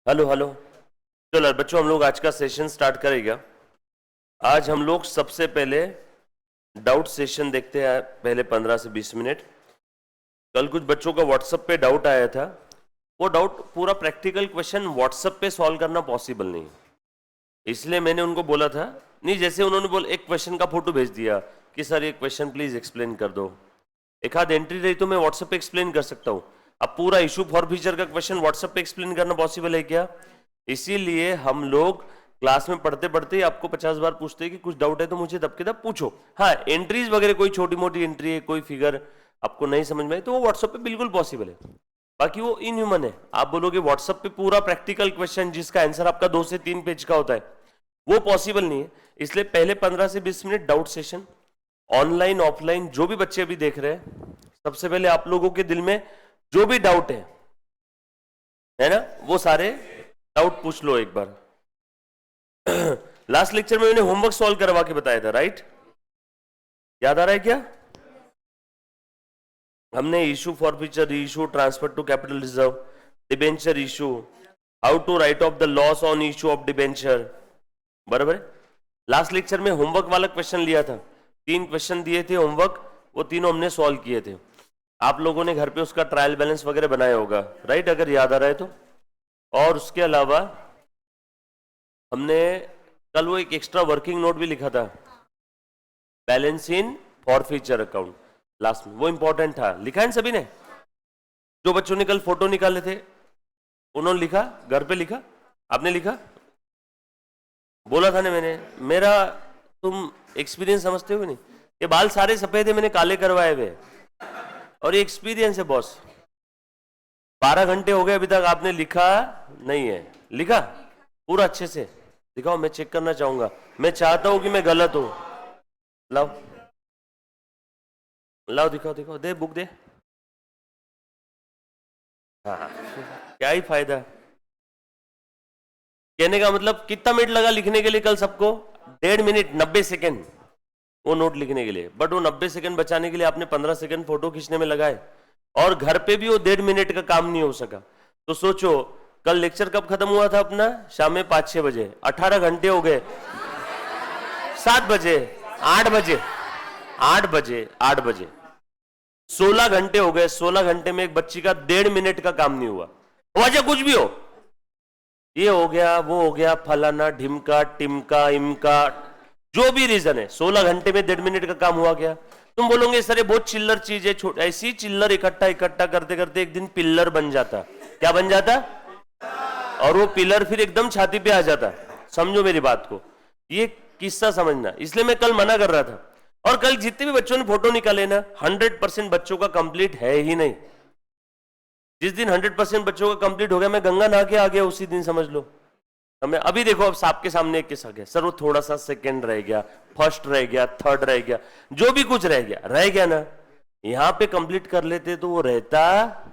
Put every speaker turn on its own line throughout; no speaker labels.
Hello hello. चलो बच्चों, हम लोग आज का सेशन स्टार्ट करेगा। आज हम लोग सबसे पहले डाउट सेशन देखते हैं, पहले 15 से 20 मिनट। कल कुछ बच्चों का व्हाट्सएप पे डाउट आया था। वो डाउट पूरा प्रैक्टिकल क्वेश्चन व्हाट्सएप पे सॉल्व करना पॉसिबल नहीं, इसलिए मैंने उनको बोला था नहीं। जैसे उन्होंने बोल एक क्वेश्चन का फोटो भेज दिया कि सर ये क्वेश्चन प्लीज एक्सप्लेन कर दो। एक आध एंट्री रही तो मैं व्हाट्सएप पे एक्सप्लेन कर सकता हूँ। अब पूरा इशू फॉर फीचर का क्वेश्चन व्हाट्सएप पे एक्सप्लेन करना पॉसिबल है क्या? इसीलिए हम लोग क्लास में पढ़ते पढ़ते आपको 50 बार पूछते हैं कि कुछ डाउट है तो मुझे तब के तब पूछो। हाँ, एंट्रीज वगैरह कोई छोटी मोटी एंट्री है, कोई फिगर आपको नहीं समझ में आए तो वो व्हाट्सएप पे बिल्कुल पॉसिबल है। बाकी वो इनह्यूमन है। आप बोलोगे व्हाट्सएप पे पूरा प्रैक्टिकल क्वेश्चन जिसका आंसर आपका 2 से 3 पेज का होता है, वो पॉसिबल नहीं है। इसलिए पहले 15 से 20 minute doubt session, online offline जो भी बच्चे अभी देख रहे हैं, सबसे पहले आप लोगों के दिल में जो भी डाउट है ना, वो सारे डाउट पूछ लो एक बार। लास्ट लेक्चर में मैंने होमवर्क सॉल्व करवा के बताया था, राइट? याद आ रहा है क्या? हमने issue for future, issue transfer to capital reserve, debenture issue, how to write off the loss on issue of debenture, बराबर है। लास्ट लेक्चर में होमवर्क वाला क्वेश्चन लिया था, 3 क्वेश्चन दिए थे होमवर्क, वो तीनों हमने सॉल्व किए थे। आप लोगों ने घर पे उसका ट्रायल बैलेंस वगैरह बनाया होगा, राइट, अगर याद आ रहा है तो। और उसके अलावा हमने कल वो एक एक्स्ट्रा वर्किंग नोट भी लिखा था, balance in for future account, last में वो इंपॉर्टेंट था। लिखा है सभी ने? जो बच्चों ने कल फोटो निकाले थे उन्होंने लिखा? घर पे लिखा? आपने लिखा? बोला था ना मैंने, मेरा तुम एक्सपीरियंस समझते हो नहीं? ये बाल सारे सफेद है, मैंने काले करवाए हुए, और ये एक्सपीरियंस है बॉस। 12 घंटे हो गए अभी तक आपने लिखा नहीं है। लिखा पूरा अच्छे से दिखाओ, मैं चेक करना चाहूंगा। मैं चाहता हूं कि मैं गलत हूं। लाओ लाओ, दिखाओ दिखाओ, दे बुक दे। हाँ, क्या ही फायदा। कहने का मतलब कितना मिनट लगा लिखने के लिए कल सबको? 1.5 मिनट 90 सेकेंड वो नोट लिखने के लिए। बट वो 90 सेकेंड बचाने के लिए आपने 15 सेकेंड फोटो खींचने में लगाए, और घर पे भी वो 1.5 मिनट का काम नहीं हो सका। तो सोचो कल लेक्चर कब खत्म हुआ था अपना? शाम में 5-6 बजे। 18 घंटे हो गए। 7 बजे, 8 बजे, 8 बजे, 8 बजे, 16 घंटे हो गए। 16 घंटे में एक बच्ची का 1.5 मिनट का काम नहीं हुआ। वजह कुछ भी हो, ये हो गया वो हो गया, फलाना ढिमका टिमका इमका, जो भी रीजन है, 16 घंटे में 1.5 मिनट का काम हुआ क्या? तुम बोलोगे सर ये बहुत चिल्लर चीज है, ऐसी चिल्लर इकट्ठा इकट्ठा करते करते एक दिन पिल्लर बन जाता। क्या बन जाता? और वो पिलर फिर एकदम छाती पे आ जाता। समझो मेरी बात को, ये किस्सा समझना। इसलिए मैं कल मना कर रहा था। और कल जितने भी बच्चों ने फोटो निकाले ना, 100% बच्चों का कंप्लीट है ही नहीं। जिस दिन 100% बच्चों का कंप्लीट हो गया, मैं गंगा नहा के आ गया उसी दिन, समझ लो। हमें अभी देखो, अब आपके सामने एक किस्सा गया, सर वो थोड़ा सा सेकंड रह गया, फर्स्ट रह गया, थर्ड रह गया, जो भी कुछ रह गया ना, यहां पे कंप्लीट कर लेते तो वो रहता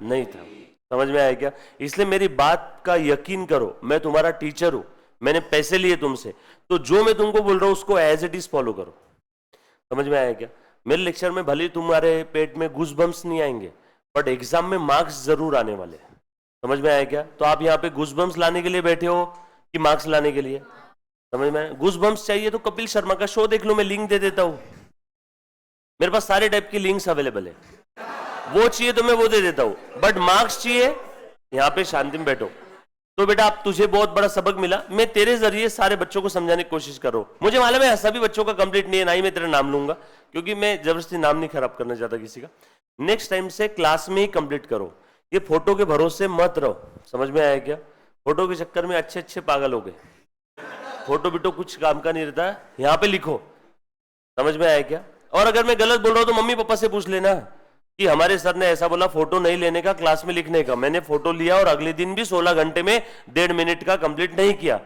नहीं था। समझ में आया क्या? इसलिए मेरी बात का यकीन करो, मैं तुम्हारा टीचर हूं, मैंने पैसे लिए तुमसे, तो जो मैं तुमको बोल रहा हूं उसको एज इट इज फॉलो करो। समझ में आया क्या? मेरे लेक्चर में भले तुम्हारे पेट में गूज बम्स नहीं आएंगे, बट एग्जाम में मार्क्स जरूर आने वाले। समझ में आया क्या? तो आप यहाँ पे गूज बम्स लाने के लिए बैठे हो कि मार्क्स लाने के लिए? समझ में आया? गूज बम्स चाहिए तो कपिल शर्मा का शो देख लो, मैं लिंक दे देता हूं। मेरे पास सारे टाइप की लिंक्स अवेलेबल है। वो चाहिए तो मैं वो दे देता हूं, बट मार्क्स चाहिए, यहाँ पे शांति में बैठो। तो बेटा आप, तुझे बहुत बड़ा सबक मिला, मैं तेरे जरिए सारे बच्चों को समझाने की कोशिश कर रहा हूं। मुझे मालूम है सभी बच्चों का कंप्लीट नहीं है, ना ही मैं तेरा नाम लूंगा, क्योंकि मैं जबरदस्ती नाम नहीं खराब करना चाहता किसी का। नेक्स्ट टाइम से क्लास में ही कंप्लीट करो, ये फोटो के भरोसे मत रहो। समझ में आया क्या? फोटो के चक्कर में अच्छे अच्छे पागल हो गए। फोटो बिटो कुछ काम का नहीं रहता, यहाँ पे लिखो। समझ में आया क्या? और अगर मैं गलत बोल रहा हूं तो मम्मी पापा से पूछ लेना कि हमारे सर ने ऐसा बोला फोटो नहीं लेने का, क्लास में लिखने का। मैंने फोटो लिया और अगले दिन भी 16 घंटे में 1.5 मिनट का कंप्लीट नहीं किया।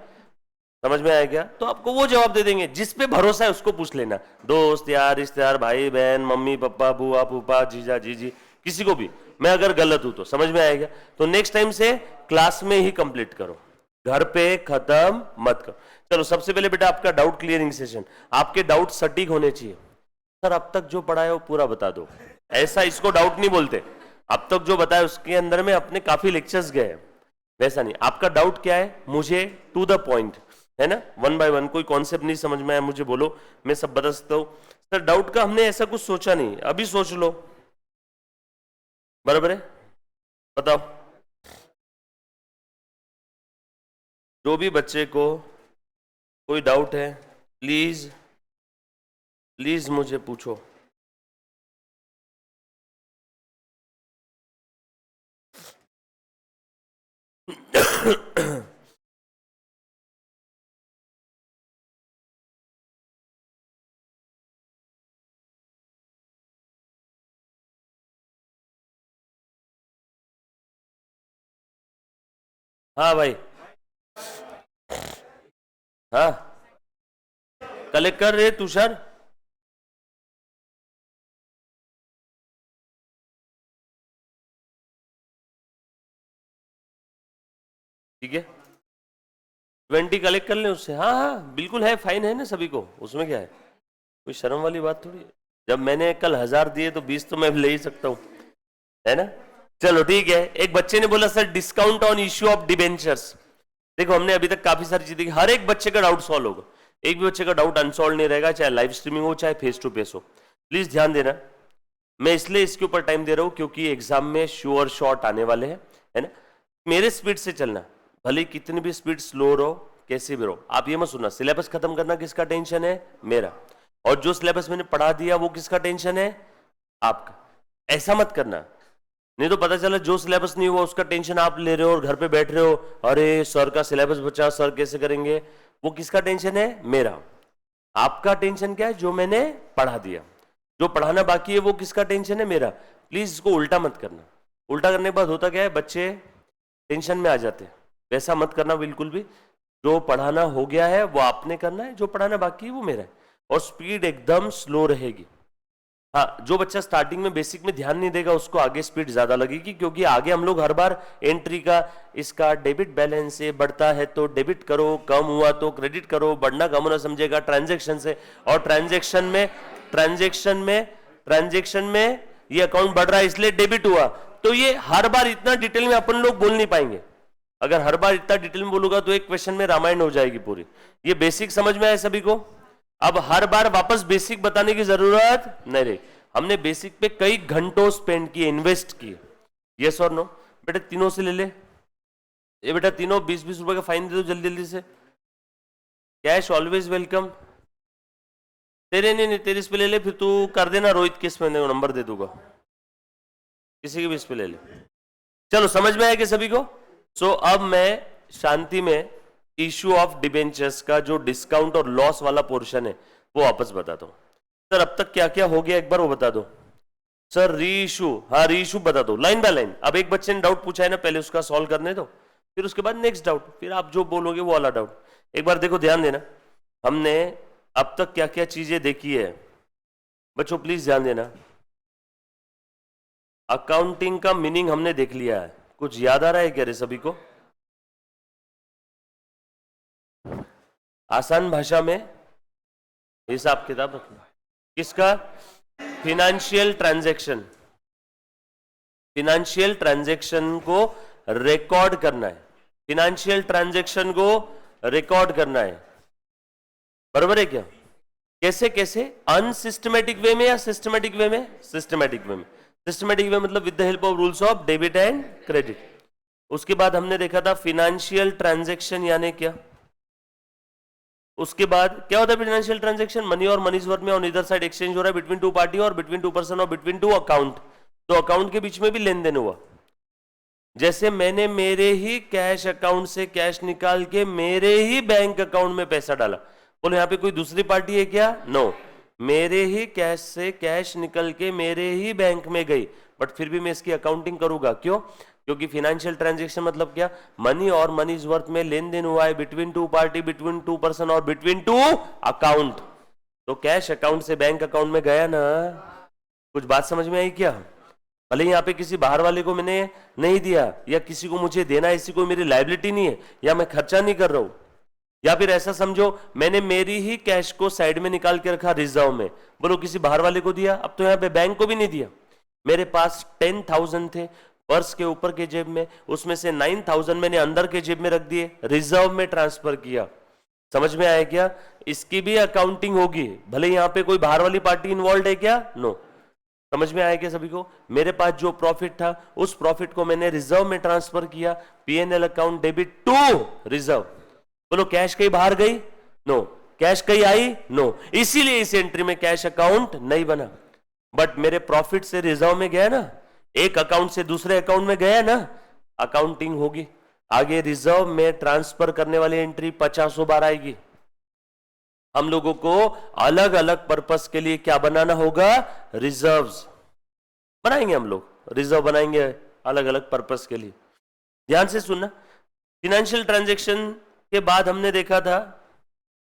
समझ में आया क्या? तो आपको वो जवाब दे देंगे, जिस पे भरोसा है उसको पूछ लेना। दोस्त यार, रिश्तेदार, भाई बहन, मम्मी पापा, बुआ फूफा, जीजा जीजी, किसी को भी। मैं अगर गलत हूं तो समझ में आएगा। तो नेक्स्ट टाइम से क्लास में ही कंप्लीट करो, घर पे खत्म मत करो। चलो सबसे पहले बेटा आपका डाउट क्लियरिंग सेशन। आपके डाउट सटीक होने चाहिए। सर अब तक जो पढ़ा है वो पूरा बता दो, ऐसा इसको डाउट नहीं बोलते। अब तक जो बताया उसके अंदर में अपने काफी लेक्चर्स गए, वैसा नहीं। आपका डाउट क्या है, मुझे टू द पॉइंट, है ना, वन बाय वन। कोई कॉन्सेप्ट नहीं समझ में आया मुझे बोलो, मैं सब बता सकता हूं। सर डाउट का हमने ऐसा कुछ सोचा नहीं, अभी सोच लो, बराबर है? बताओ, जो भी बच्चे को कोई डाउट है प्लीज प्लीज मुझे पूछो। हाँ भाई, हाँ कलेक्ट कर रहे तुषार। ठीक है, 20 कलेक्ट कर ले उससे। हाँ हाँ बिल्कुल है, फाइन है ना सभी को, उसमें क्या है, कोई शर्म वाली बात थोड़ी है। जब मैंने कल 1000 दिए तो 20 तो मैं ले ही सकता हूँ, है ना। चलो ठीक है। एक बच्चे ने बोला sir discount on issue of debentures. देखो हमने अभी तक काफी सारी चीजें, हर एक बच्चे का डाउट सॉल्व होगा, एक भी बच्चे का डाउट अनसॉल्व नहीं रहेगा, चाहे लाइव स्ट्रीमिंग हो चाहे फेस टू फेस हो। प्लीज ध्यान देना, मैं इसलिए इसके ऊपर टाइम दे रहा हूं क्योंकि एग्जाम में श्योर शॉर्ट आने वाले हैं, है ना। मेरे स्पीड से चलना, भले कितनी भी स्पीड स्लो रहो कैसे भी रहो। आप ये मत सुनना सिलेबस खत्म करना किसका टेंशन है, मेरा, और जो सिलेबस मैंने पढ़ा दिया वो किसका टेंशन है, आपका। ऐसा मत करना, नहीं तो पता चला जो सिलेबस नहीं हुआ उसका टेंशन आप ले रहे हो और घर पे बैठ रहे हो, अरे सर का सिलेबस बचा, सर कैसे करेंगे। वो किसका टेंशन है, मेरा। आपका टेंशन क्या है, जो मैंने पढ़ा दिया, जो पढ़ाना बाकी है वो किसका टेंशन है, मेरा। प्लीज इसको उल्टा मत करना, उल्टा करने के बाद होता क्या है, बच्चे टेंशन में आ जाते हैं। वैसा मत करना बिल्कुल भी, जो पढ़ाना हो गया है वो आपने करना है, जो पढ़ाना बाकी है वो मेरा है, और स्पीड एकदम स्लो रहेगी। हाँ, जो बच्चा स्टार्टिंग में बेसिक में ध्यान नहीं देगा उसको आगे स्पीड ज्यादा लगेगी, क्योंकि आगे हम लोग हर बार एंट्री का, इसका डेबिट बैलेंस से बढ़ता है तो डेबिट करो, कम हुआ तो क्रेडिट करो, बढ़ना कम होना समझेगा ट्रांजैक्शन से, और ट्रांजैक्शन में ये अकाउंट बढ़ रहा है इसलिए डेबिट हुआ। तो ये हर बार इतना डिटेल में अपन लोग बोल नहीं पाएंगे। अगर हर बार इतना डिटेल में बोलूंगा तो एक क्वेश्चन में रामायण हो जाएगी पूरी। ये बेसिक समझ में आए सभी को? अब हर बार वापस बेसिक बताने की जरूरत नहीं रही। हमने बेसिक पे कई घंटों स्पेंड किए, इन्वेस्ट किए। यस और नो? बेटा तीनों से ले ले, ये बेटा तीनों 20-20 रुपए का फाइन दे दो जल्दी जल्दी से। Cash always welcome. तेरे नहीं, तेरे इस पे ले ले, फिर तू कर देना रोहित के, इसमें नंबर दे दूंगा, किसी के भी इस पे ले ले। चलो समझ में आया कि सभी को? सो अब मैं शांति में इश्यू ऑफ डिबेंचर्स का जो डिस्काउंट और लॉस वाला पोर्शन है वो वापस बताता हूं। सर अब तक क्या क्या हो गया एक बार वो बता दो। सर री इशू, हाँ री इशू बता दो लाइन बाय लाइन। अब एक बच्चे ने डाउट पूछा है ना, पहले उसका सॉल्व करने दो, फिर उसके बाद नेक्स्ट डाउट, फिर आप जो बोलोगे वो वाला डाउट। एक बार देखो, ध्यान देना, हमने अब तक क्या क्या चीजें देखी है बच्चों, प्लीज ध्यान देना। अकाउंटिंग का मीनिंग हमने देख लिया है, कुछ याद आ रहा है क्या रे सभी को? आसान भाषा में हिसाब किताब रखना किसका, फिनेंशियल ट्रांजैक्शन, फिनेंशियल ट्रांजैक्शन को रिकॉर्ड करना है, फिनेंशियल ट्रांजैक्शन को रिकॉर्ड करना है, बराबर है क्या? कैसे कैसे, अनसिस्टमेटिक वे में या सिस्टमेटिक वे में? सिस्टमेटिक वे में। सिस्टमेटिक वे मतलब with the help of rules of debit and credit. उसके बाद हमने देखा था फिनेंशियल ट्रांजैक्शन यानी क्या। उसके बाद क्या होता है फाइनेंशियल ट्रांजैक्शन, मनी और मनीज वर्थ में ऑन ईदर साइड एक्सचेंज हो रहा है बिटवीन टू पार्टी और बिटवीन टू पर्सन और बिटवीन टू अकाउंट। तो अकाउंट के बीच में भी लेन देन हुआ। जैसे मैंने मेरे ही कैश अकाउंट से कैश निकाल के मेरे ही बैंक अकाउंट में पैसा डाला, बोलो यहाँ पे कोई दूसरी पार्टी है क्या? नो, मेरे ही कैश से कैश निकल के मेरे ही बैंक में गई, बट फिर भी मैं इसकी अकाउंटिंग करूंगा। क्यों? क्योंकि फाइनेंशियल ट्रांजैक्शन मतलब क्या, मनी और मनीज वर्थ में लेन देन हुआ है between two party, between two person और बिटवीन टू अकाउंट। तो कैश अकाउंट से बैंक अकाउंट में गया ना, कुछ बात समझ में आई क्या? भले यहाँ पे किसी बाहर वाले को मैंने नहीं दिया या किसी को मुझे देना है, इसी को मेरी लायबिलिटी नहीं है या मैं खर्चा नहीं कर रहा हूं, या फिर ऐसा समझो मैंने मेरी ही कैश को साइड में निकाल के रखा रिजर्व में, बोलो किसी बाहर वाले को दिया, अब तो यहाँ पे बैंक को भी नहीं दिया। मेरे पास 10,000 थे, पर्स के ऊपर के जेब में, उसमें से 9,000 मैंने अंदर के जेब में रख दिए, रिजर्व में ट्रांसफर किया। समझ में आया क्या? इसकी भी अकाउंटिंग होगी, भले यहां पे कोई बाहर वाली पार्टी इन्वॉल्व है क्या? नो। समझ में आया क्या सभी को? मेरे पास जो प्रॉफिट था उस प्रॉफिट को मैंने रिजर्व में ट्रांसफर किया, PNL account debit to reserve. बोलो कैश कहीं बाहर गई? नो। कैश कहीं आई? नो। इसीलिए इस एंट्री में कैश अकाउंट नहीं बना, बट मेरे प्रॉफिट से रिजर्व में गया ना, एक अकाउंट से दूसरे अकाउंट में गया ना, अकाउंटिंग होगी। आगे रिजर्व में ट्रांसफर करने वाली एंट्री 50 बार आएगी। हम लोगों को अलग अलग पर्पस के लिए क्या बनाना होगा? रिजर्व्स बनाएंगे हम लोग, रिजर्व बनाएंगे अलग अलग पर्पस के लिए। ध्यान से सुनना। फिनेंशियल ट्रांजैक्शन के बाद हमने देखा था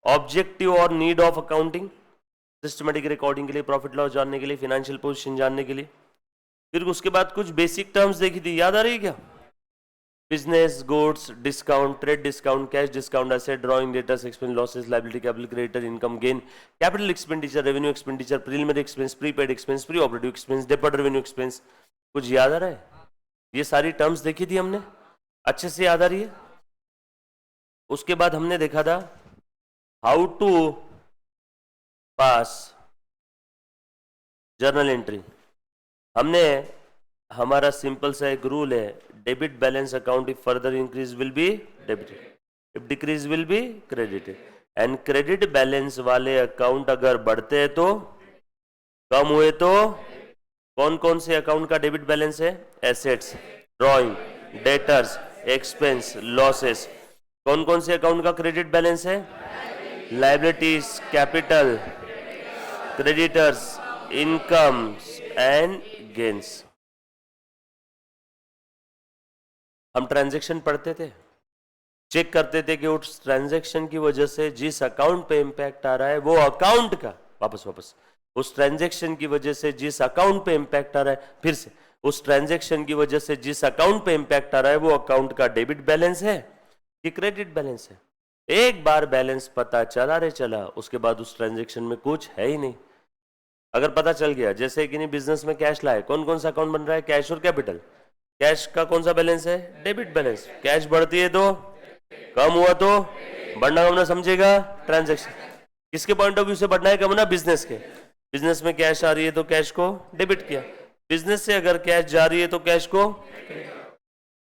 ऑब्जेक्टिव और need of accounting, systematic recording के लिए, प्रॉफिट लॉस जानने के लिए, फाइनेंशियल पोजीशन जानने के लिए। फिर उसके बाद कुछ बेसिक टर्म्स देखी थी, याद आ रही है क्या? Business, goods, discount, trade discount, cash discount, asset, drawing, debtors, expense, losses, liability, capital creditor, income gain, capital expenditure, revenue expenditure, preliminary expense, prepaid expense, pre operative expense, deferred revenue expense. कुछ याद आ रहा है? ये सारी terms देखी थी हमने, अच्छे से याद आ रही है? उसके बाद हमने देखा था how to pass journal entry. हमने, हमारा सिंपल सा एक रूल है, debit balance account if further increase will be debited, if decrease will be credited. And credit balance वाले अकाउंट अगर बढ़ते हैं तो, कम हुए तो, कौन कौन से अकाउंट का डेबिट बैलेंस है? Assets, drawing, debtors, expense, losses. कौन कौन से अकाउंट का क्रेडिट बैलेंस है? Liabilities, capital, creditors, income and gains. हम ट्रांजैक्शन पढ़ते थे, चेक करते थे कि उस ट्रांजैक्शन की वजह से जिस अकाउंट पे इंपैक्ट आ रहा है वो अकाउंट का, वापस उस ट्रांजैक्शन की वजह से जिस अकाउंट पे इंपैक्ट आ रहा है, फिर से उस ट्रांजैक्शन की वजह से जिस अकाउंट पे इंपैक्ट आ रहा है वो अकाउंट का डेबिट बैलेंस है कि क्रेडिट बैलेंस है। एक बार बैलेंस पता चला रे चला, उसके बाद उस ट्रांजैक्शन में कुछ है ही नहीं। अगर पता चल गया, जैसे कि नहीं बिजनेस में कैश लाए, कौन कौन सा अकाउंट बन रहा है? कैश और कैपिटल। कैश का कौन सा बैलेंस है? Debit balance. कैश बढ़ती है तो, कम हुआ तो, बढ़ना कम ना समझेगा ट्रांजैक्शन। किसके पॉइंट ऑफ व्यू से बढ़ना है कम ना? बिजनेस के। बिजनेस में कैश आ रही है तो कैश को डेबिट किया, बिजनेस से अगर कैश जा रही है तो कैश को,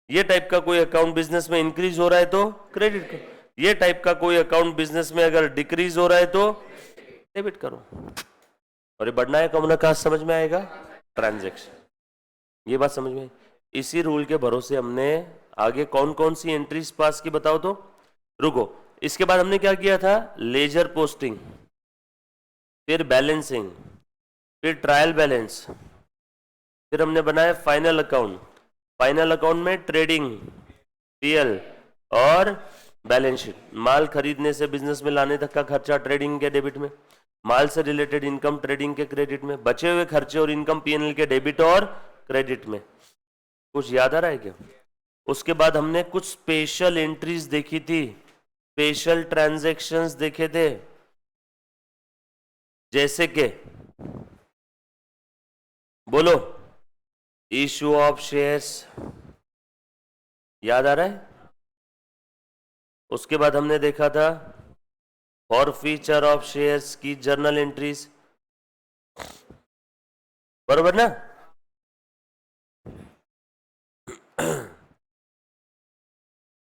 ये टाइप का कोई अकाउंट बिजनेस में इंक्रीज हो रहा है तो क्रेडिट करो, ये टाइप का कोई अकाउंट बिजनेस में अगर डिक्रीज हो रहा है तो डेबिट करो। और ये बढ़ना है कम ना, कहा समझ में आएगा? ट्रांजैक्शन। ये बात समझ में आई? इसी रूल के भरोसे हमने आगे कौन कौन सी एंट्रीज पास की बताओ तो? रुको, इसके बाद हमने क्या किया था? लेजर पोस्टिंग, फिर बैलेंसिंग, फिर ट्रायल बैलेंस, फिर हमने बनाया फाइनल अकाउंट। फाइनल अकाउंट में ट्रेडिंग, पीएल और बैलेंस शीट। माल खरीदने से बिजनेस में लाने तक का खर्चा ट्रेडिंग के डेबिट में, माल से रिलेटेड इनकम ट्रेडिंग के क्रेडिट में, बचे हुए खर्चे और इनकम पीएनएल के डेबिट और क्रेडिट में। कुछ याद आ रहा है क्या? उसके बाद हमने कुछ स्पेशल एंट्रीज देखी थी, स्पेशल ट्रांजैक्शंस देखे थे, जैसे कि बोलो, इश्यू ऑफ शेयर्स। याद आ रहा है? उसके बाद हमने देखा था फॉरफीचर ऑफ शेयर्स की जर्नल एंट्रीज, बरोबर ना?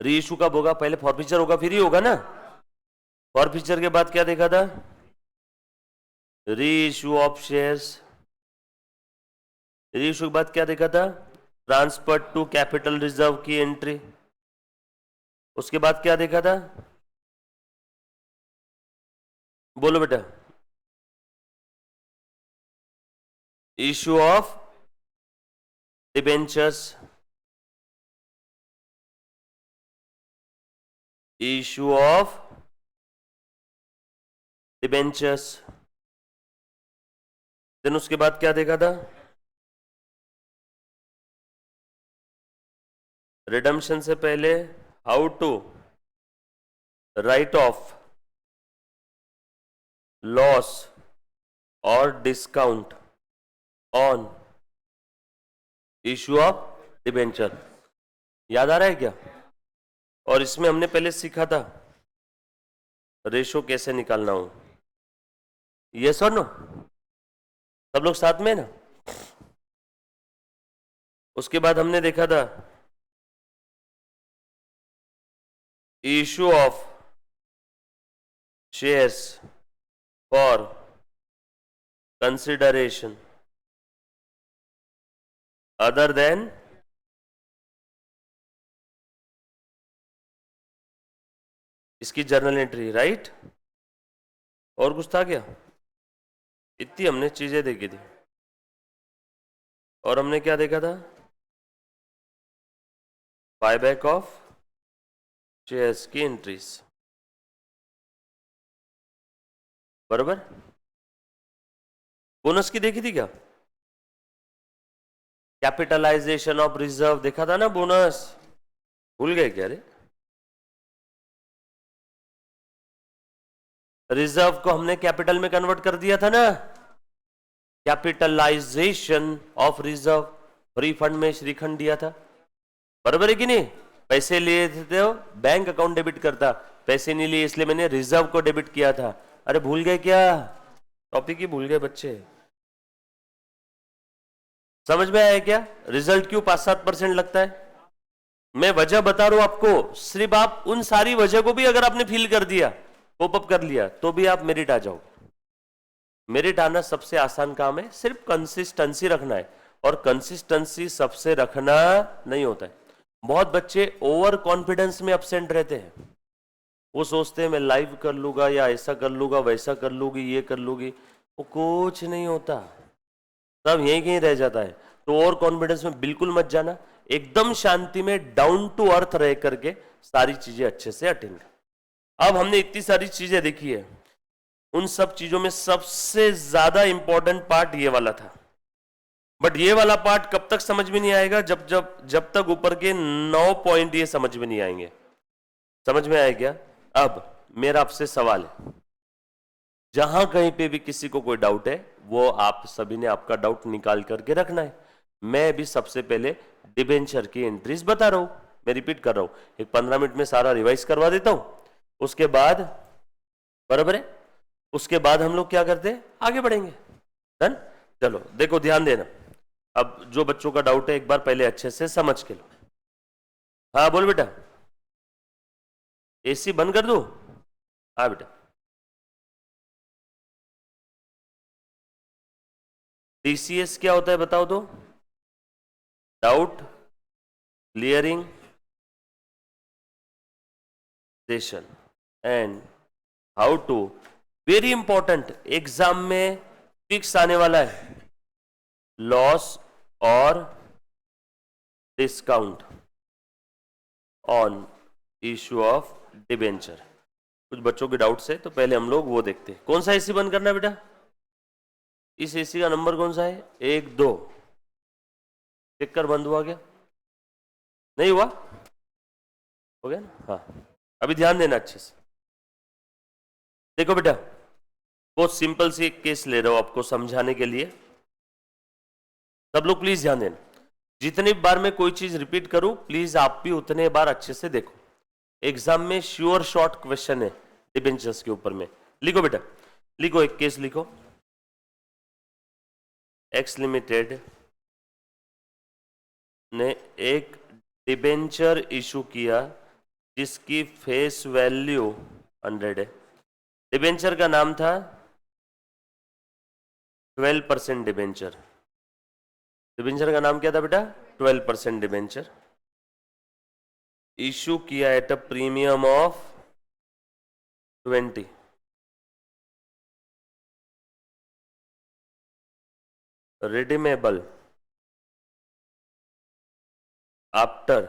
रीइश्यू कब होगा? पहले फॉरफीचर होगा फिर ही होगा ना। फॉरफीचर के बाद क्या देखा था? Reissue of shares. रीइश्यू के बाद क्या देखा था? ट्रांसफर टू कैपिटल रिजर्व की एंट्री। उसके बाद क्या देखा था? बोलो बेटा। Issue of debentures, issue of debentures. Then उसके बाद क्या देखा था? रिडम्पशन से पहले how to write off loss और discount on issue of debenture, याद आ रहा है क्या? और इसमें हमने पहले सीखा था रेशो कैसे निकालना हो, यस और नो? सब लोग साथ में ना? उसके बाद हमने देखा था issue of shares for consideration other than इसकी जर्नल एंट्री, राइट? और कुछ था क्या? इतनी हमने चीजें देखी थी। और हमने क्या देखा था? बायबैक ऑफ शेयर्स की एंट्रीज, बराबर? बोनस की देखी थी क्या? कैपिटलाइजेशन ऑफ रिजर्व देखा था ना? बोनस भूल गए क्या? रे, रिजर्व को हमने कैपिटल में कन्वर्ट कर दिया था ना, कैपिटलाइजेशन ऑफ रिजर्व। रिफंड में श्रीखंड दिया था, बराबर है कि नहीं? पैसे लिए थे तो बैंक अकाउंट डेबिट करता, पैसे नहीं लिए इसलिए मैंने रिजर्व को डेबिट किया था। अरे भूल गए क्या? टॉपिक ही भूल गए बच्चे। समझ में आया क्या? रिजल्ट क्यों 5-7% लगता है? मैं वजह बता रहा हूं आपको, सिर्फ आप उन सारी वजह को भी अगर आपने फील कर दिया, कोप अप कर लिया, तो भी आप मेरिट आ जाओगे। मेरिट आना सबसे आसान काम है, सिर्फ कंसिस्टेंसी रखना है, और कंसिस्टेंसी सबसे रखना नहीं होता है। बहुत बच्चे ओवर कॉन्फिडेंस में अपसेंट रहते हैं, वो सोचते हैं मैं लाइव कर लूंगा या ऐसा कर लूंगा वैसा कर लूंगी ये कर लूंगी, वो कुछ नहीं होता, सब यहीं कहीं रह जाता है। तो ओवर कॉन्फिडेंस में बिल्कुल मत जाना, एकदम शांति में डाउन टू अर्थ रह करके सारी चीजें अच्छे से अटेंड। अब हमने इतनी सारी चीजें देखी है, उन सब चीजों में सबसे ज्यादा इंपॉर्टेंट पार्ट ये वाला था। बट ये वाला पार्ट कब तक समझ में नहीं आएगा? जब तक ऊपर के 9 पॉइंट ये समझ में नहीं आएंगे। समझ में आया क्या? अब मेरा आपसे सवाल है, जहां कहीं पे भी किसी को कोई डाउट है, वो आप सभी ने आपका डाउट निकाल करके रखना है। मैं भी सबसे पहले डिबेंचर की एंट्रीज बता रहा हूं, मैं रिपीट कर रहा हूं, एक 15 मिनट में सारा रिवाइज करवा देता हूं, उसके बाद, बराबर है, उसके बाद हम लोग क्या करते हैं, आगे बढ़ेंगे। डन? चलो देखो, ध्यान देना। अब जो बच्चों का डाउट है एक बार पहले अच्छे से समझ के लो। हाँ बोल बेटा। एसी बंद कर दो? हाँ बेटा। टीसीएस क्या होता है बताओ तो? Doubt clearing session and how to, very important, exam में फिक्स आने वाला है, लॉस और discount on issue of debenture. कुछ बच्चों के डाउट्स है, तो पहले हम लोग वो देखते हैं। कौन सा एसी बंद करना है बेटा? इस एसी का नंबर कौन सा है? 1 2। चेक कर, बंद हुआ क्या? नहीं हुआ? हो गया ना? हाँ, अभी ध्यान देना अच्छे से। देखो बेटा, बहुत सिंपल सी एक केस ले रहा हूं आपको समझाने के लिए, सब लोग प्लीज ध्यान देना। जितनी बार मैं कोई चीज रिपीट करूं, प्लीज आप भी उतने बार अच्छे से देखो। एग्जाम में श्योर शॉर्ट क्वेश्चन है डिबेंचर्स के ऊपर में। लिखो बेटा, लिखो, एक केस लिखो। एक्स लिमिटेड ने एक डिबेंचर इशू किया जिसकी फेस वैल्यू 100 है। डिबेंचर का नाम था 12% डिबेंचर। डिबेंचर का नाम क्या था बेटा? 12% डिबेंचर। इशू किया at a premium of 20। Redeemable after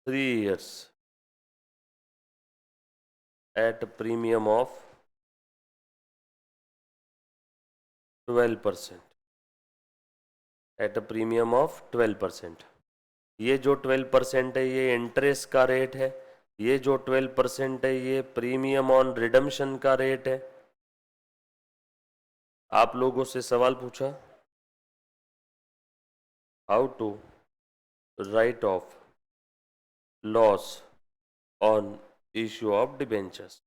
3 years at a premium of 12%, at a premium of 12%। ये जो 12% है ये इंटरेस्ट का रेट है, ये जो 12% है ये प्रीमियम ऑन रिडम्पशन का रेट है। आप लोगों से सवाल पूछा, how to write off loss on issue of debentures.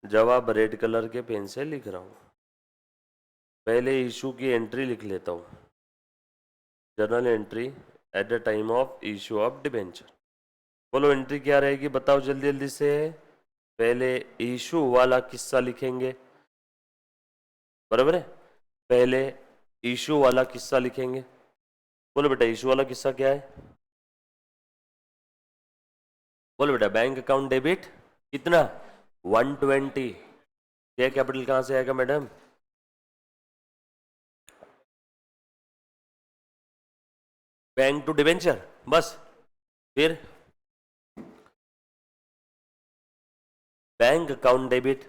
जवाब रेड कलर के पेन से लिख रहा हूं। पहले इशू की एंट्री लिख लेता हूं, journal entry at the time of issue of debenture. बोलो एंट्री क्या रहेगी, बताओ जल्दी जल्दी से। पहले इशू वाला किस्सा लिखेंगे, बराबर है। पहले इशू वाला किस्सा लिखेंगे। बोलो बेटा इशू वाला किस्सा क्या है। बोलो बेटा बैंक अकाउंट डेबिट कितना 120। शेयर कैपिटल कहां से आएगा मैडम, बैंक टू डिबेंचर, बस। फिर बैंक अकाउंट डेबिट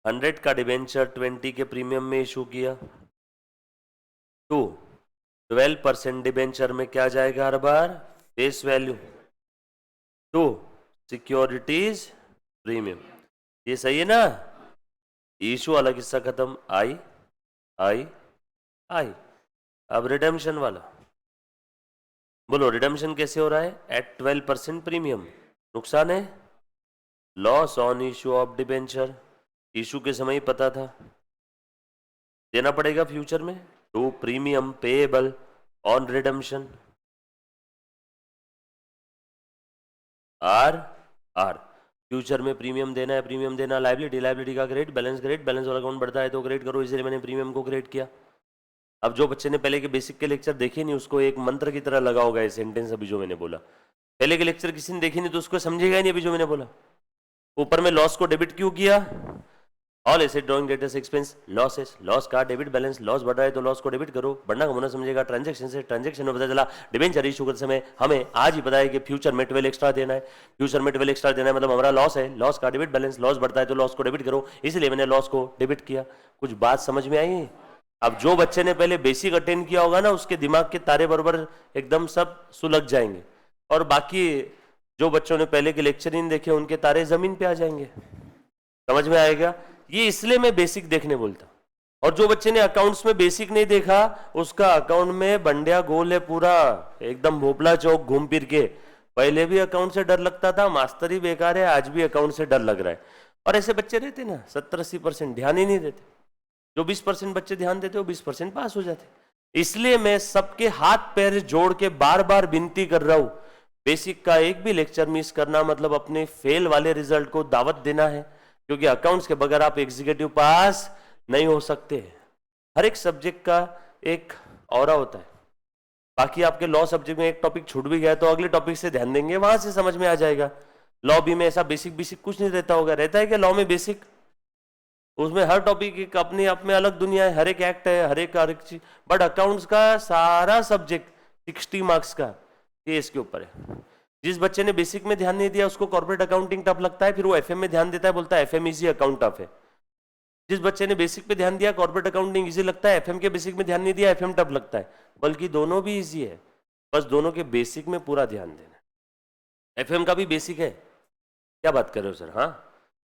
100 का डिबेंचर 20 के प्रीमियम में इशू किया। 12% डिबेंचर में क्या जाएगा हर बार, फेस वैल्यू। 2 securities premium. ये सही है ना। इशू वाला किस्सा खत्म, आई आई आई। अब रिडेम्पशन वाला, बोलो रिडेम्पशन कैसे हो रहा है, एट 12% प्रीमियम। नुकसान है loss on issue of debenture. Issue के समय ही पता था देना पड़ेगा फ्यूचर में। 2 प्रीमियम पेएबल ऑन रिडेम्पशन। आर आर फ्यूचर में प्रीमियम देना है, प्रीमियम देना लाइबिलिटी, लाइबिलिटी का क्रेडिट, बैलेंस क्रेडिट, बैलेंस वाला अकाउंट बढ़ता है तो क्रेडिट करो, इसलिए मैंने प्रीमियम को क्रेडिट किया। अब जो बच्चे ने पहले के बेसिक के लेक्चर देखे नहीं उसको एक मंत्र की तरह लगा होगा ये सेंटेंस अभी जो मैंने बोला। पहले के लेक्चर किसी ने देखे नहीं तो उसको समझेगा ही नहीं अभी जो मैंने बोला। ऊपर में लॉस को डेबिट क्यों किया, all asset drawing debtors expense losses, loss का डेबिट बैलेंस, लॉस बढ़ रहा है तो लॉस को डेबिट करो, बढ़ना कमाना समझेगा ट्रांजैक्शन से। ट्रांजैक्शन में पता चला डिबेंचर इशू करते समय हमें आज ही पता है कि फ्यूचर में 12 एक्स्ट्रा देना है। फ्यूचर में 12 एक्स्ट्रा देना है मतलब हमारा लॉस है, लॉस का डेबिट बैलेंस, लॉस बढ़ता है तो लॉस को डेबिट करो, इसलिए मैंने लॉस को डेबिट किया। कुछ बात समझ में आई। अब जो बच्चे ने पहले बेसिक अटेंड किया होगा ना उसके दिमाग के तारे बराबर एकदम सब सुलझ जाएंगे, और बाकी जो बच्चों ने पहले के लेक्चर ही नहीं देखे उनके तारे जमीन पे आ जाएंगे। समझ में आएगा। ये इसलिए मैं बेसिक देखने बोलता। और जो बच्चे ने अकाउंट्स में बेसिक नहीं देखा उसका अकाउंट में बंडिया गोल है पूरा, एकदम भोपला चौक घूम फिर के। पहले भी अकाउंट से डर लगता था, मास्टर ही बेकार है, आज भी अकाउंट से डर लग रहा है। और ऐसे बच्चे रहते ना 70-80% ध्यान ही नहीं देते। जो 20% बच्चे ध्यान देते वो 20% पास हो जाते। इसलिए मैं सबके हाथ पैर जोड़ के बार बार विनती कर रहा हूं, बेसिक का एक भी लेक्चर मिस करना मतलब अपने फेल वाले रिजल्ट को दावत देना है, क्योंकि अकाउंट्स के बगैर आप एग्जीक्यूटिव पास नहीं हो सकते। हर एक सब्जेक्ट का एक ऑरा होता है। बाकी आपके लॉ सब्जेक्ट में एक टॉपिक छूट भी गया तो अगले टॉपिक से ध्यान देंगे, वहां से समझ में आ जाएगा। लॉ बी में ऐसा बेसिक बेसिक कुछ नहीं रहता होगा, रहता है कि लॉ में बेसिक, उसमें हर टॉपिक एक अपने आप में अलग दुनिया है, हर एक एक्ट है, हर एक चीज। बट अकाउंट्स का सारा सब्जेक्ट 60 मार्क्स का ये इसके ऊपर है। जिस बच्चे ने बेसिक में ध्यान नहीं दिया उसको कॉर्पोरेट अकाउंटिंग टफ लगता है, फिर वो एफएम में ध्यान देता है, बोलता है एफएम इजी अकाउंट टफ है। जिस बच्चे ने बेसिक पे ध्यान दिया कॉर्पोरेट अकाउंटिंग इजी लगता है, एफएम के बेसिक में ध्यान नहीं दिया एफएम टफ लगता है। बल्कि दोनों भी इजी है, बस दोनों के बेसिक में पूरा ध्यान देना है। एफएम का भी बेसिक है, क्या बात कर रहे हो सर। हाँ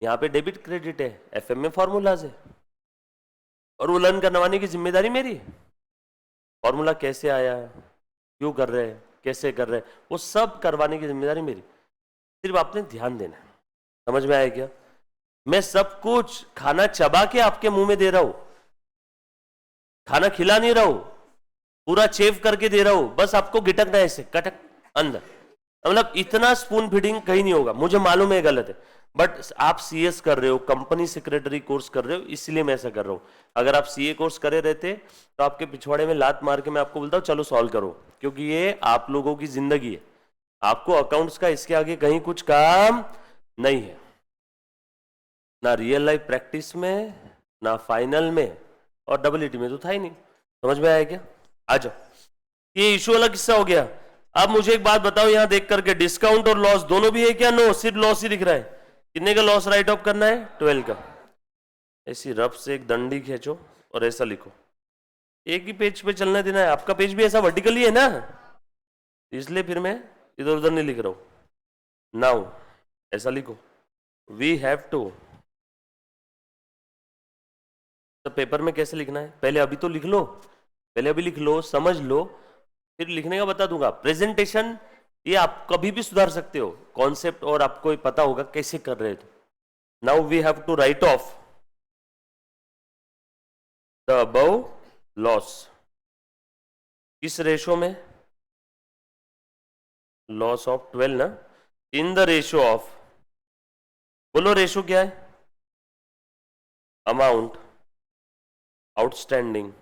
यहाँ पे डेबिट क्रेडिट है, एफएम में फॉर्मूलाज है, और वो लर्न करवाने की जिम्मेदारी मेरी। फॉर्मूला कैसे आया, क्यों कर रहे हैं, कैसे कर रहे हैं, वो सब करवाने की जिम्मेदारी मेरी। सिर्फ आपने ध्यान देना है। समझ में आया क्या। मैं सब कुछ खाना चबा के आपके मुंह में दे रहा हूं, खाना खिला नहीं रहा हूं, पूरा चेव करके दे रहा हूं, बस आपको गिटकना है ऐसे कटक अंदर। मतलब इतना स्पून फीडिंग कहीं नहीं होगा, मुझे मालूम है गलत है, बट आप सीएस कर रहे हो, कंपनी सेक्रेटरी कोर्स कर रहे हो, इसलिए मैं ऐसा कर रहा हूं। अगर आप सीए कोर्स करे रहते तो आपके पिछवाड़े में लात मार के मैं आपको बोलता हूं चलो सॉल्व करो, क्योंकि ये आप लोगों की जिंदगी है। आपको अकाउंट्स का इसके आगे कहीं कुछ काम नहीं है, ना रियल लाइफ प्रैक्टिस में, ना फाइनल में, और डब्ल्यूटी में तो था ही नहीं। समझ में आया क्या। आ जाओ, ये इशू वाला किस्सा हो गया। अब मुझे एक बात बताओ, यहां देख करके डिस्काउंट और लॉस दोनों भी है क्या, नो सिर्फ लॉस ही दिख रहा है। कितने का लॉस राइट ऑफ करना है, 12 का। ऐसी रफ से एक दंडी खींचो और ऐसा लिखो, एक ही पेज पे चलने देना है। आपका पेज भी ऐसा वर्टिकली है ना, इसलिए फिर मैं इधर उधर नहीं लिख रहा हूं। नाउ ऐसा लिखो, वी हैव टू। तो पेपर में कैसे लिखना है, पहले अभी तो लिख लो, पहले अभी लिख लो, समझ लो, फिर लिखने का बता दूंगा। प्रेजेंटेशन ये आप कभी भी सुधार सकते हो कॉन्सेप्ट, और आपको पता होगा कैसे कर रहे थे। Now we have to write off the above loss. किस रेशो में? लॉस ऑफ 12 ना, इन द रेशो ऑफ, बोलो रेशो क्या है? Amount outstanding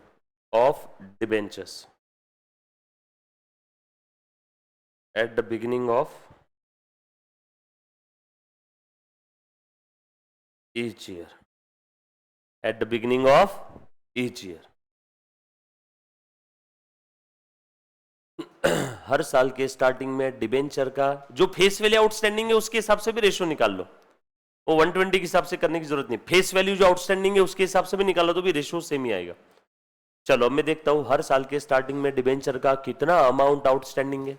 of debentures at the beginning of each year, at the beginning of each year। हर साल के starting में debenture का जो फेस वैल्यू आउटस्टैंडिंग है उसके हिसाब से भी रेशो निकाल लो। वो 120 के हिसाब से करने की जरूरत नहीं, फेस वैल्यू जो आउटस्टैंडिंग है उसके हिसाब से भी निकालो तो भी रेशो सेम ही आएगा। चलो अब मैं देखता हूं हर साल के स्टार्टिंग में डिबेंचर का कितना अमाउंट आउटस्टैंडिंग है।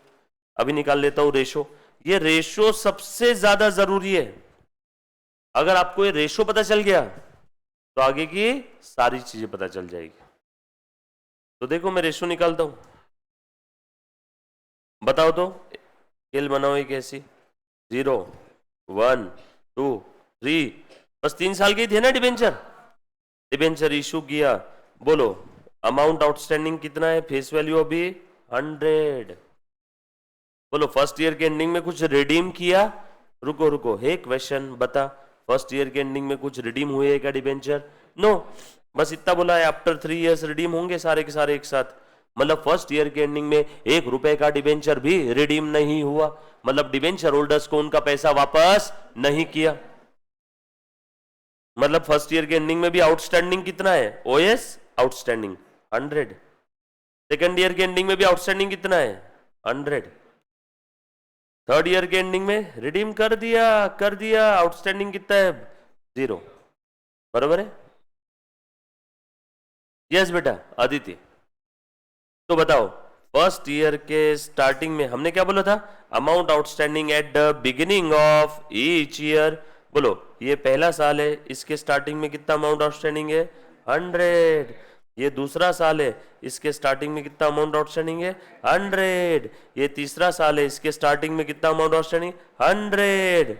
अभी निकाल लेता हूं रेशो। ये रेशो सबसे ज्यादा जरूरी है। अगर आपको ये रेशो पता चल गया तो आगे की सारी चीजें पता चल जाएगी। तो देखो मैं रेशो निकालता हूं, बताओ तो स्केल बनाओ एक ऐसी 0 1 2 3, बस 3 साल के थे ना डिबेंचर। डिबेंचर इशू किया, बोलो अमाउंट आउटस्टैंडिंग कितना है? फेस वैल्यू अभी 100। बोलो फर्स्ट ईयर के एंडिंग में कुछ रिडीम किया? रुको रुको, हे क्वेश्चन बता, फर्स्ट ईयर के एंडिंग में कुछ रिडीम हुए क्या डिबेंचर? नो, बस इतना बोला है आफ्टर 3 इयर्स रिडीम होंगे सारे के सारे एक साथ। मतलब फर्स्ट ईयर के एंडिंग में 1 रुपए का डिबेंचर भी रिडीम नहीं हुआ, मतलब डिबेंचर होल्डर्स को उनका पैसा वापस नहीं किया। मतलब फर्स्ट ईयर के एंडिंग में भी आउटस्टैंडिंग कितना है? OS outstanding 100। सेकेंड ईयर के एंडिंग में भी आउटस्टैंडिंग कितना है? 100। थर्ड ईयर के एंडिंग में रिडीम कर दिया, आउटस्टैंडिंग कितना है? 0। बराबर है? यस बेटा आदित्य। तो बताओ फर्स्ट ईयर के स्टार्टिंग में हमने क्या बोला था? Amount outstanding at the beginning of each year. बोलो ये पहला साल है, इसके स्टार्टिंग में कितना अमाउंट आउटस्टैंडिंग है? 100। ये दूसरा साल है, इसके स्टार्टिंग में कितना अमाउंट आउटस्टैंडिंग है? 100। ये तीसरा साल है, इसके स्टार्टिंग में कितना अमाउंट आउटस्टैंडिंग? 100।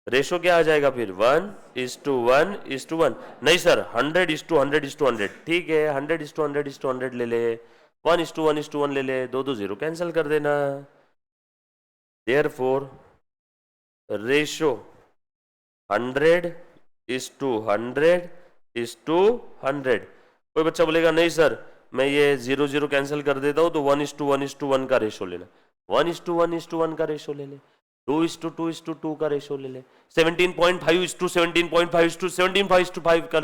रेशो क्या आ जाएगा फिर? 1:1:1। नहीं सर 100:100:100। ठीक है 100:100:100 ले ले, 1:1:1 ले ले, 2 0 कैंसिल कर देना। Therefore ratio 100:100:100। कोई बच्चा बोलेगा नहीं सर मैं ये 0 0 कैंसिल कर देता हूं तो 1:1:1 का रेशो लेना। 1:1:1 का रेशो ले ले, 2:2:2 का रेशो ले ले, 17.5:17.5:17.5 का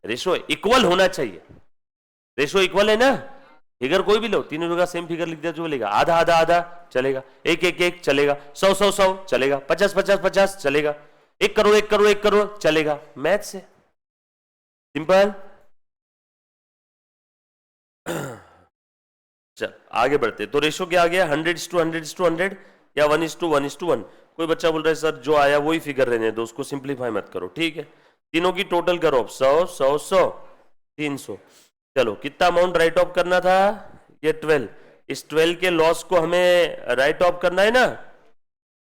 रेशो इक्वल होना चाहिए। रेशो इक्वल है ना? फिगर कोई भी लो, तीनों का सेम फिगर लिख दिया जो बोलेगा, आधा आधा आधा चलेगा, 1:1:1 चलेगा, 100:100:100 चलेगा, 50:50:50 चलेगा, 1 करोड़ 1 करोड़ 1 करोड़ चलेगा। मैथ से सिंपल। चल आगे बढ़ते। तो रेशो क्या आ गया? 100:100:100 या 1:1:1। कोई बच्चा बोल रहा है सर जो आया वही फिगर रहने दो, उसको सिंप्लीफाई मत करो। ठीक है तीनों की टोटल करो, 100 300। चलो कितना अमाउंट राइट ऑफ करना था? ये 12। इस 12 के लॉस को हमें राइट ऑफ करना है ना।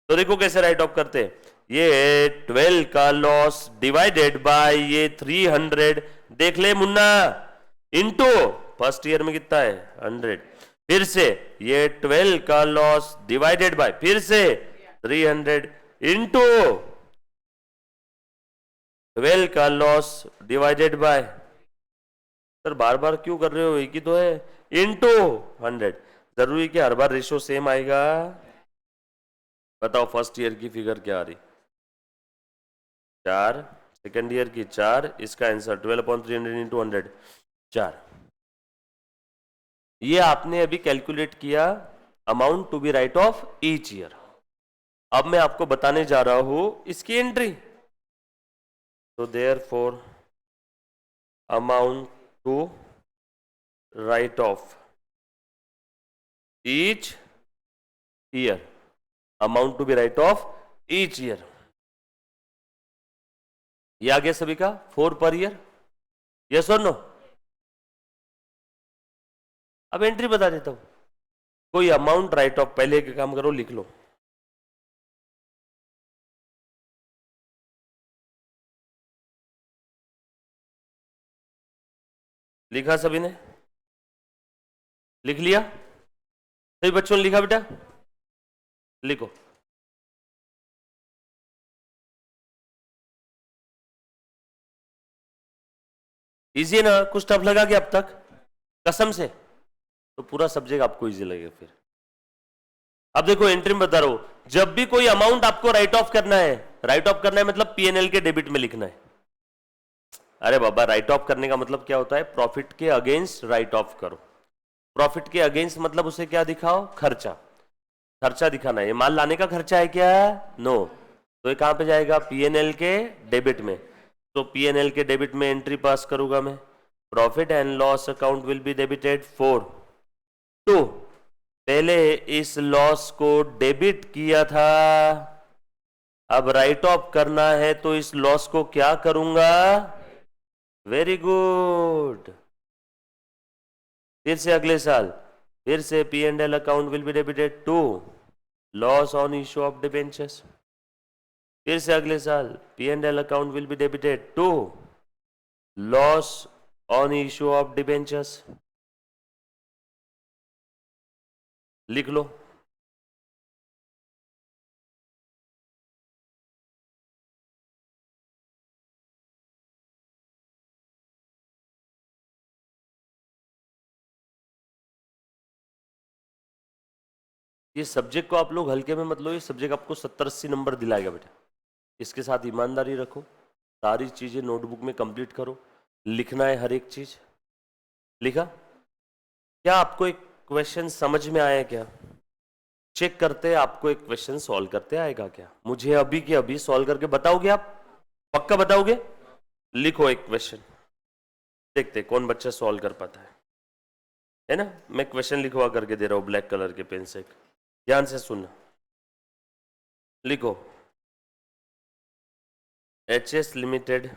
तो देखो कैसे राइट ऑफ करते हैं। ये 12 का लॉस डिवाइडेड बाय ये 300। देख ले मुन्ना, इनटू फर्स्ट ईयर में कितना है? 100। फिर से ये 12 का लॉस डिवाइडेड बाय फिर से 300 इनटू 12 का लॉस डिवाइडेड बाय, सर बार बार क्यों कर रहे हो, एक ही तो है, इनटू 100। जरूरी कि हर बार रेशो सेम आएगा? बताओ फर्स्ट ईयर की फिगर क्या आ रही? 4, सेकेंड ईयर की 4, इसका आंसर 12/300 इंटू 100 4। ये आपने अभी कैलकुलेट किया amount to be write off each year. अब मैं आपको बताने जा रहा हूं इसकी एंट्री। तो therefore amount to write off each year, amount to be write off each year. ये आ गया सभी का 4 पर ईयर, यस और नो? अब एंट्री बता देता हूं। कोई अमाउंट राइट ऑफ, पहले एक काम करो लिख लो, लिखा सभी ने? लिख लिया सभी बच्चों ने? लिखा बेटा? लिखो। इजी है ना? कुछ टफ लगा क्या अब तक? कसम से? तो पूरा सब्जेक्ट आपको इजी लगेगा फिर। अब देखो एंट्री में बता रहा हूं, जब भी कोई अमाउंट आपको राइट ऑफ करना है, राइट ऑफ करना है मतलब पीएनएल के डेबिट में लिखना है। अरे बाबा, राइट ऑफ करने का मतलब क्या होता है? प्रॉफिट के अगेंस्ट राइट ऑफ करो। प्रॉफिट के अगेंस्ट मतलब उसे क्या दिखाओ? खर्चा। खर्चा दिखाना है। ये माल लाने का खर्चा है क्या? नो। तो ये कहां पे जाएगा? पीएनएल के डेबिट में। तो पीएनएल के डेबिट में एंट्री पास करूंगा मैं, profit and loss account will be debited for. तो पहले इस लॉस को डेबिट किया था, अब राइट ऑफ करना है तो इस लॉस को क्या करूंगा? Very good. फिर से अगले साल फिर से P and L account will be debited to loss on issue of debentures. फिर से अगले साल P and L account will be debited to loss on issue of debentures. लिख लो। ये सब्जेक्ट को आप लोग हल्के में मत लो, ये सब्जेक्ट आपको 70-80 नंबर दिलाएगा बेटा। इसके साथ ईमानदारी रखो, सारी चीजें नोटबुक में कंप्लीट करो, लिखना है हर एक चीज। लिखा? क्या आपको एक क्वेश्चन समझ में आया क्या? चेक करते आपको एक क्वेश्चन सॉल्व करते आएगा क्या? मुझे अभी के अभी सॉल्व करके बताओगे आप? पक्का बताओगे? लिखो एक क्वेश्चन, देखते कौन बच्चा सॉल्व कर पाता है ना? मैं क्वेश्चन लिखवा करके दे रहा हूं ब्लैक कलर के पेन से, ध्यान से सुनना। लिखो, HS limited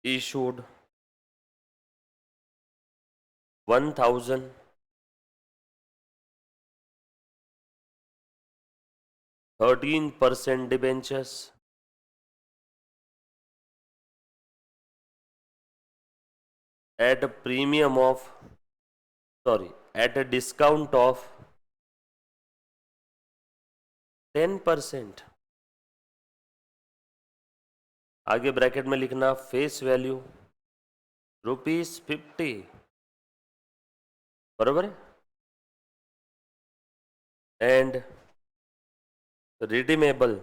issued 1000 13% debentures at a premium of, at a discount of 10%। आगे ब्रैकेट में लिखना फेस वैल्यू ₹50, बरोबर है? And redeemable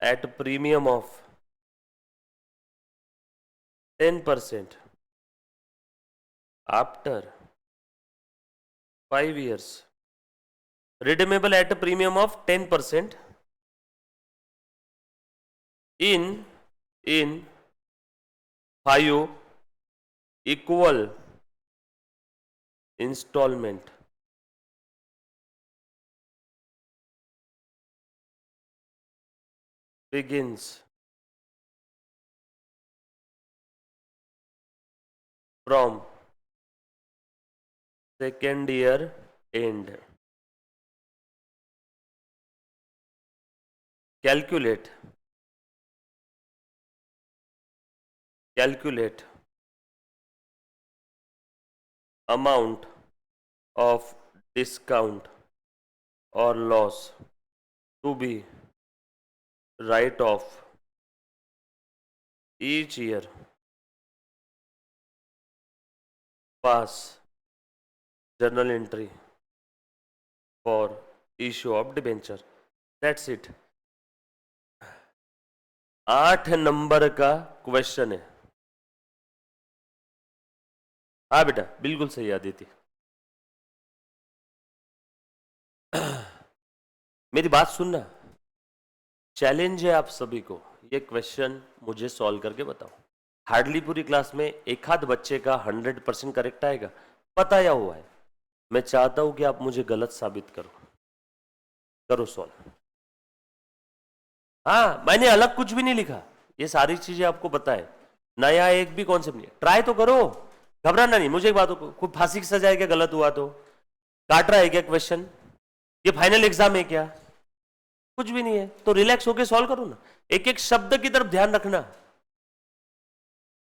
at premium of 10% after 5 years। redeemable at a premium of 10% in 5 equal installment। begins from second year end। calculate amount of discount or loss to be write off each year। pass journal entry for issue of debenture। That's it। 8 number का question है। हाँ बेटा, बिल्कुल सही आदित्य। मेरी बात सुनना, challenge है आप सभी को, ये क्वेश्चन मुझे सॉल्व करके बताओ। हार्डली पूरी क्लास में एक आध बच्चे का 100% करेक्ट आएगा, बताया हुआ है। मैं चाहता हूं कि आप मुझे गलत साबित करो सॉल्व। हाँ, मैंने अलग कुछ भी नहीं लिखा, ये सारी चीजें आपको पता है। नया एक भी कॉन्सेप्ट नहीं, ट्राई तो करो, घबराना नहीं। मुझे एक बात हो, कोई फांसी की सजा है क्या गलत हुआ तो? काट रहा है क्या क्वेश्चन? ये फाइनल एग्जाम है क्या? कुछ भी नहीं है, तो रिलैक्स होके सॉल्व करो ना। एक एक शब्द की तरफ ध्यान रखना,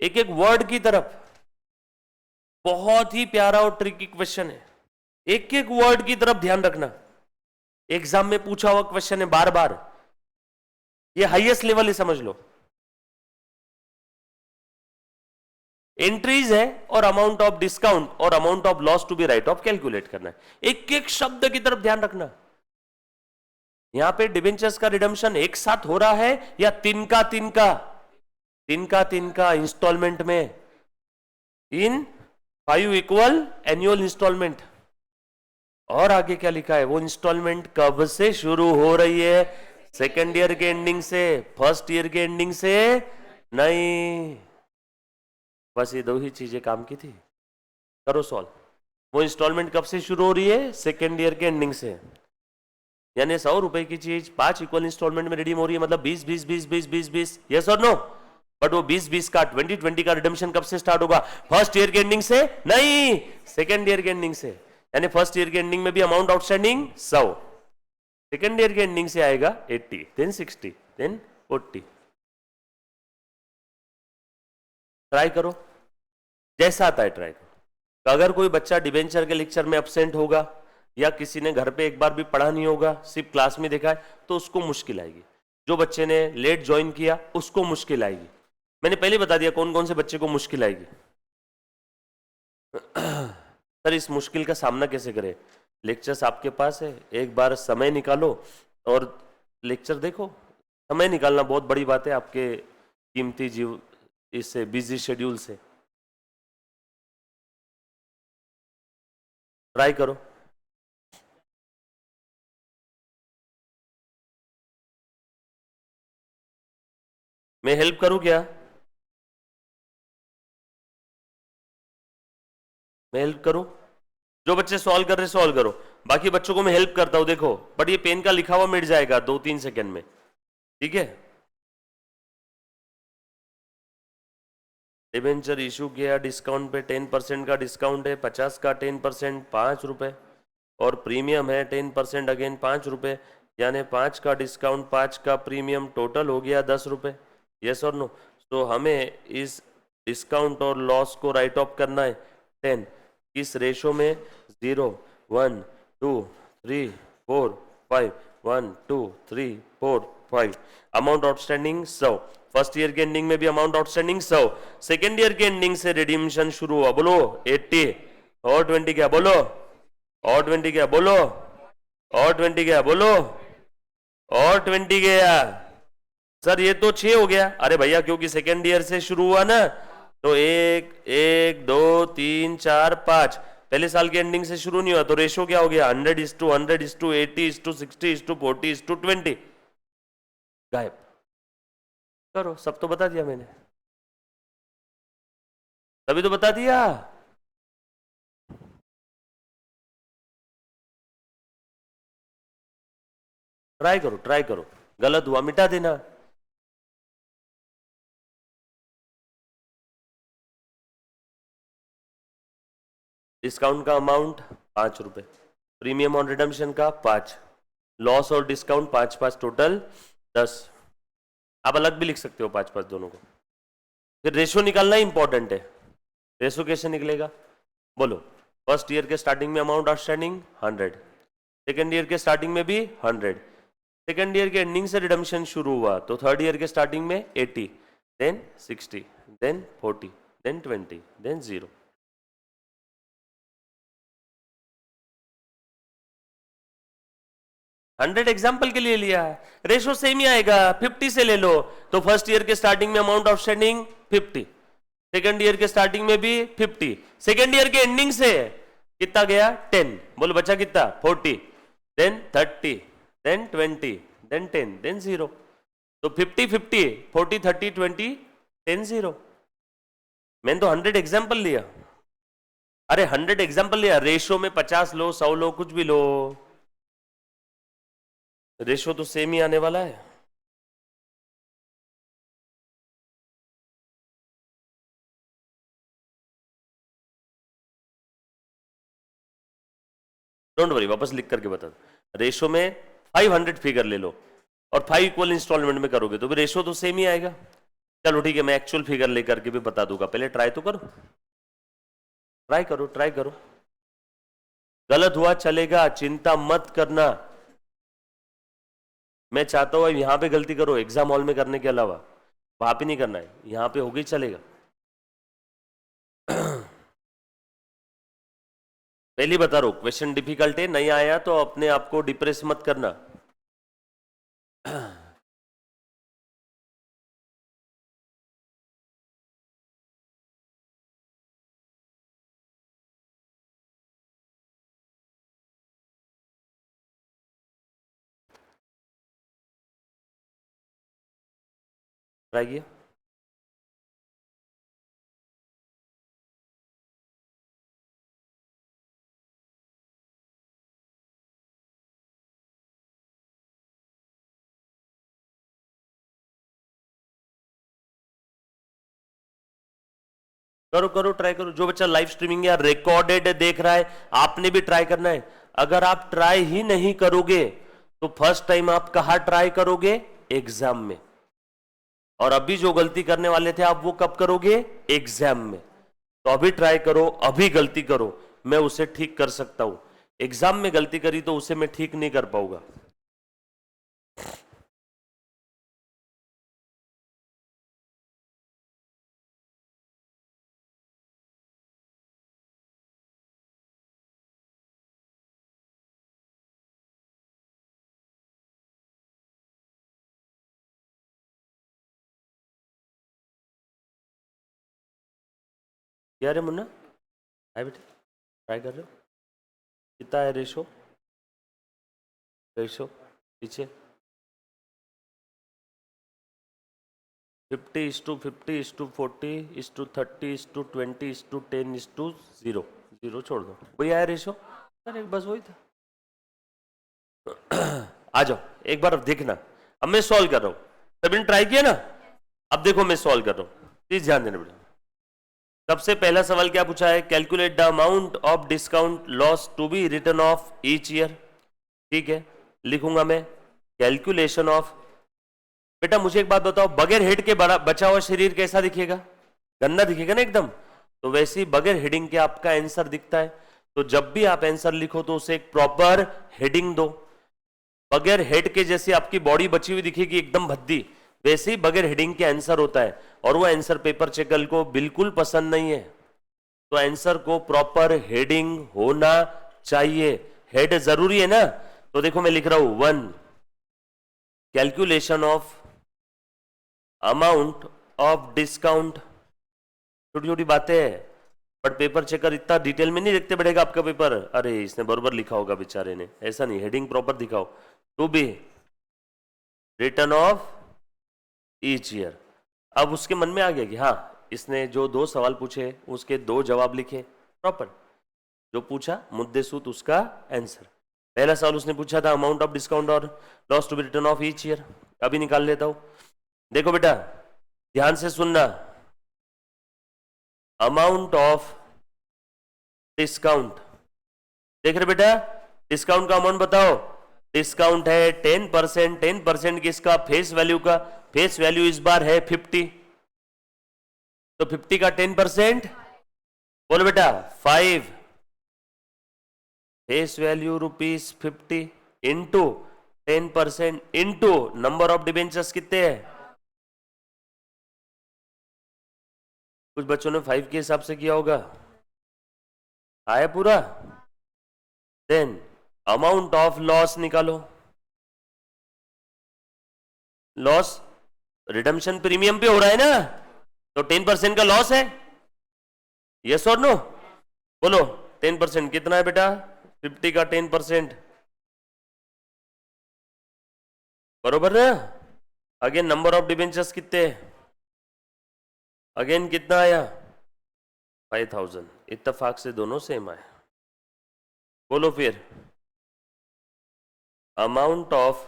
एक एक वर्ड की तरफ। बहुत ही प्यारा और ट्रिकी क्वेश्चन है, एक एक वर्ड की तरफ ध्यान रखना। एग्जाम में पूछा हुआ क्वेश्चन है बार बार, ये हाईएस्ट लेवल है, समझ लो। एंट्रीज है और अमाउंट ऑफ डिस्काउंट और amount of loss to be write off calculate करना है। एक एक शब्द की तरफ ध्यान रखना। यहां पे डिबेंचर्स का रिडम्पशन एक साथ हो रहा है या तिनका तिनका इंस्टॉलमेंट में, इन 5 इक्वल एनुअल इंस्टॉलमेंट। और आगे क्या लिखा है, वो इंस्टॉलमेंट कब से शुरू हो रही है? सेकेंड ईयर के एंडिंग से, फर्स्ट ईयर के एंडिंग से नहीं। बस ये दो ही चीजें काम की थी, करो सॉल्व। वो इंस्टॉलमेंट कब से शुरू हो रही है? सेकेंड ईयर के एंडिंग से। यानी 100 रुपए की चीज 5 इक्वल इंस्टॉलमेंट में रिडीम हो रही है, मतलब 20 20 20 20 20 20। यस और नो? बट वो 20 20 का 20 20 का रिडम्पशन कब से स्टार्ट होगा? फर्स्ट ईयर के एंडिंग से नहीं, सेकेंड ईयर के एंडिंग से। यानी फर्स्ट ईयर के एंडिंग में भी अमाउंट आउटस्टैंडिंग 100, सेकेंड ईयर के एंडिंग से आएगा 80, देन 60, देन 40। ट्राई करो, जैसा आता है ट्राई करो। अगर कोई बच्चा डिबेंचर के लेक्चर में एब्सेंट होगा या किसी ने घर पे एक बार भी पढ़ा नहीं होगा, सिर्फ क्लास में देखा है, तो उसको मुश्किल आएगी। जो बच्चे ने लेट ज्वाइन किया उसको मुश्किल आएगी। मैंने पहले बता दिया कौन कौन से बच्चे को मुश्किल आएगी। सर इस मुश्किल का सामना कैसे करें? लेक्चर्स आपके पास है, एक बार समय निकालो और लेक्चर देखो। समय निकालना बहुत बड़ी बात है आपके कीमती जीव इससे बिजी शेड्यूल से। ट्राई करो। मैं हेल्प करूं क्या? मैं हेल्प करूं? जो बच्चे सॉल्व कर रहे सॉल्व करो, बाकी बच्चों को मैं हेल्प करता हूं। देखो बट ये पेन का लिखा हुआ मिट जाएगा 2-3 सेकंड में, ठीक है? डिबेंचर इशू किया, डिस्काउंट पे 10% का डिस्काउंट है, 50 का 10% 5 रुपए, और प्रीमियम है 10% अगेन 5 रुपए, यानी 5 का डिस्काउंट 5 का प्रीमियम, टोटल हो गया 10 रुपए। यस और नो? तो हमें इस डिस्काउंट और लॉस को राइट ऑफ करना है 10 किस रेशो में? 0 1 2 3 4 5, 1 2 3 4 5। अमाउंट आउटस्टैंडिंग 100, फर्स्ट ईयर के एंडिंग में भी अमाउंट आउटस्टैंडिंग 100, सेकेंड ईयर के एंडिंग से रिडीम्शन शुरू हुआ, बोलो 80 और 20 क्या बोलो, और 20 क्या बोलो, और 20 क्या बोलो, और 20 गया। सर ये तो 6 हो गया। अरे भैया क्योंकि सेकेंड ईयर से शुरू हुआ ना, तो 1 1 2 3 4 5 पहले साल के एंडिंग से शुरू नहीं हुआ, तो रेशो क्या हो गया? 100:100:80:60:40:20। गायब। करो, सब तो बता दिया मैंने, तभी तो बता दिया। ट्राई करो, ट्राई करो, गलत हुआ मिटा देना। डिस्काउंट का अमाउंट 5 रुपए, प्रीमियम ऑन रिडम्पशन का 5, लॉस और डिस्काउंट 5-5, टोटल 10। आप अलग भी लिख सकते हो 5-5 दोनों को। फिर रेशो निकालना इंपॉर्टेंट है। रेशो कैसे निकलेगा बोलो? फर्स्ट ईयर के स्टार्टिंग में अमाउंट आउटस्टैंडिंग 100, सेकेंड ईयर के स्टार्टिंग में भी 100, सेकेंड ईयर के एंडिंग से रिडम्पशन शुरू हुआ, तो थर्ड ईयर के स्टार्टिंग में 80, then 60, then 40, then 20, then 0। Hundred example के लिए लिया है, रेशो सेम ही आएगा। 50 से ले लो, तो फर्स्ट ईयर के स्टार्टिंग में अमाउंट आउटस्टैंडिंग 50, सेकेंड ईयर के स्टार्टिंग में भी 50, सेकेंड ईयर के एंडिंग से कितना गया? 10, बोलो बच्चा कितना? 40, देन 30, देन 20, देन 10, देन 0। तो 50 50 40 30 20 10 0। मैंने तो 100 एग्जाम्पल लिया। अरे 100 एग्जाम्पल लिया, रेशो में 50 लो, 100 लो, कुछ भी लो, रेशो तो सेम ही आने वाला है। डोंट वरी, वापस लिख करके बता दो। रेशो में 500 फिगर ले लो और 5 इक्वल इंस्टॉलमेंट में करोगे तो भी रेशो तो सेम ही आएगा। चलो ठीक है, मैं एक्चुअल फिगर लेकर के भी बता दूंगा, पहले ट्राई तो करो, ट्राई करो, ट्राई करो। गलत हुआ चलेगा, चिंता मत करना। मैं चाहता हूं यहां पे गलती करो, एग्जाम हॉल में करने के अलावा वहां पे नहीं करना है, यहां पे होगी चलेगा। पहली बता रहा हूं, क्वेश्चन डिफिकल्ट है, नहीं आया तो अपने आप को डिप्रेस मत करना। ट्राई किया? करो करो, ट्राई करो। जो बच्चा लाइव स्ट्रीमिंग या रिकॉर्डेड देख रहा है, आपने भी ट्राई करना है। अगर आप ट्राई ही नहीं करोगे तो फर्स्ट टाइम आप कहां ट्राई करोगे? एग्जाम में। और अभी जो गलती करने वाले थे आप, वो कब करोगे? एग्जाम में। तो अभी ट्राई करो, अभी गलती करो, मैं उसे ठीक कर सकता हूं। एग्जाम में गलती करी तो उसे मैं ठीक नहीं कर पाऊंगा। क्या रे मुन्ना, है बेटे, ट्राई कर रहे हो? कितना है रेशो? रेशो पीछे 50:50:40:30:20:10:0 0 छोड़ दो, वही आया रेशो। अरे बस वही था। आ जाओ एक बार देखना, अब मैं सॉल्व कर रहा हूं। सभी ने ट्राई किया ना? अब देखो मैं सॉल्व कर रहा हूं, प्लीज ध्यान देना बेटा। सबसे पहला सवाल क्या पूछा है? Calculate the amount of discount loss to be return off each year. ठीक है, लिखूंगा मैं कैलकुलेशन ऑफ। बेटा मुझे एक बात बताओ, बगैर हेड के बचा हुआ शरीर कैसा दिखेगा? गंदा दिखेगा ना एकदम। तो वैसे ही बगैर हेडिंग के आपका आंसर दिखता है। तो जब भी आप आंसर लिखो तो उसे एक प्रॉपर हेडिंग दो। बगैर हेड के जैसे आपकी बॉडी बची हुई दिखेगी एकदम भद्दी, वैसे ही बगैर हेडिंग के आंसर होता है। और वो आंसर पेपर चेकर को बिल्कुल पसंद नहीं है। तो आंसर को प्रॉपर हेडिंग होना चाहिए। हेड जरूरी है ना? तो देखो मैं लिख रहा हूं 1 calculation of amount of discount. छोटी छोटी बातें हैं, बट पेपर चेकर इतना डिटेल में नहीं देखते बढ़ेगा आपका पेपर। अरे इसने बरोबर लिखा होगा बेचारे ने, ऐसा नहीं, हेडिंग प्रॉपर दिखाओ। To be return off each year. अब उसके मन में आ गया कि हाँ, इसने जो 2 सवाल पूछे उसके 2 जवाब लिखे प्रॉपर। जो पूछा मुद्दे सूत उसका आंसर। पहला सवाल उसने पूछा था अमाउंट ऑफ डिस्काउंट और loss to be return off each year. अभी निकाल लेता हूं। देखो बेटा ध्यान से सुनना, अमाउंट ऑफ डिस्काउंट, देख रहे बेटा, डिस्काउंट का अमाउंट बताओ। डिस्काउंट है 10%। 10% किसका? फेस वैल्यू का। फेस वैल्यू इस बार है 50, तो 50 का 10%, बोलो बेटा 5। Face value ₹50 into 10% into number of debentures कितने हैं? कुछ बच्चों ने 5 के हिसाब से किया होगा, आया पूरा? देन अमाउंट ऑफ लॉस निकालो। लॉस रिडम्पशन प्रीमियम पे हो रहा है ना, तो 10% का लॉस है। यस और नो? बोलो 10% कितना है बेटा? 50 का 10%, बरोबर ना? अगेन नंबर ऑफ डिबेंचर्स कितने? अगेन कितना आया? 5000। इत्तेफाक से दोनों सेम आए। बोलो फिर अमाउंट ऑफ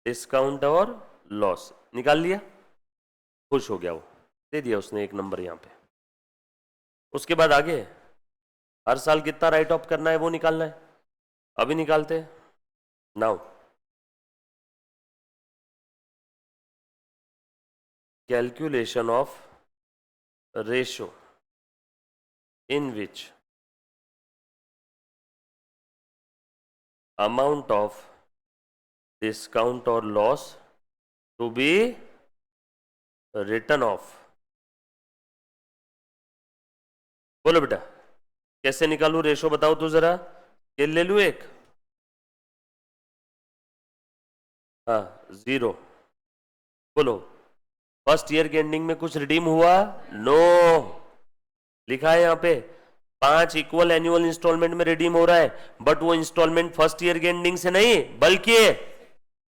डिस्काउंट और लॉस निकाल लिया, खुश हो गया वो, दे दिया उसने 1 नंबर यहां पे। उसके बाद आगे हर साल कितना राइट ऑफ करना है वो निकालना है, अभी निकालते हैं now. Calculation of ratio in which amount of discount or loss to be written off। बोलो बेटा कैसे निकालू रेशो, बताओ तो जरा। स्केल ले लू एक, हाँ 0। बोलो फर्स्ट ईयर के एंडिंग में कुछ रिडीम हुआ? नो। लिखा है यहाँ पे 5 इक्वल एनुअल इंस्टॉलमेंट में रिडीम हो रहा है, बट वो इंस्टॉलमेंट फर्स्ट ईयर के एंडिंग से नहीं बल्कि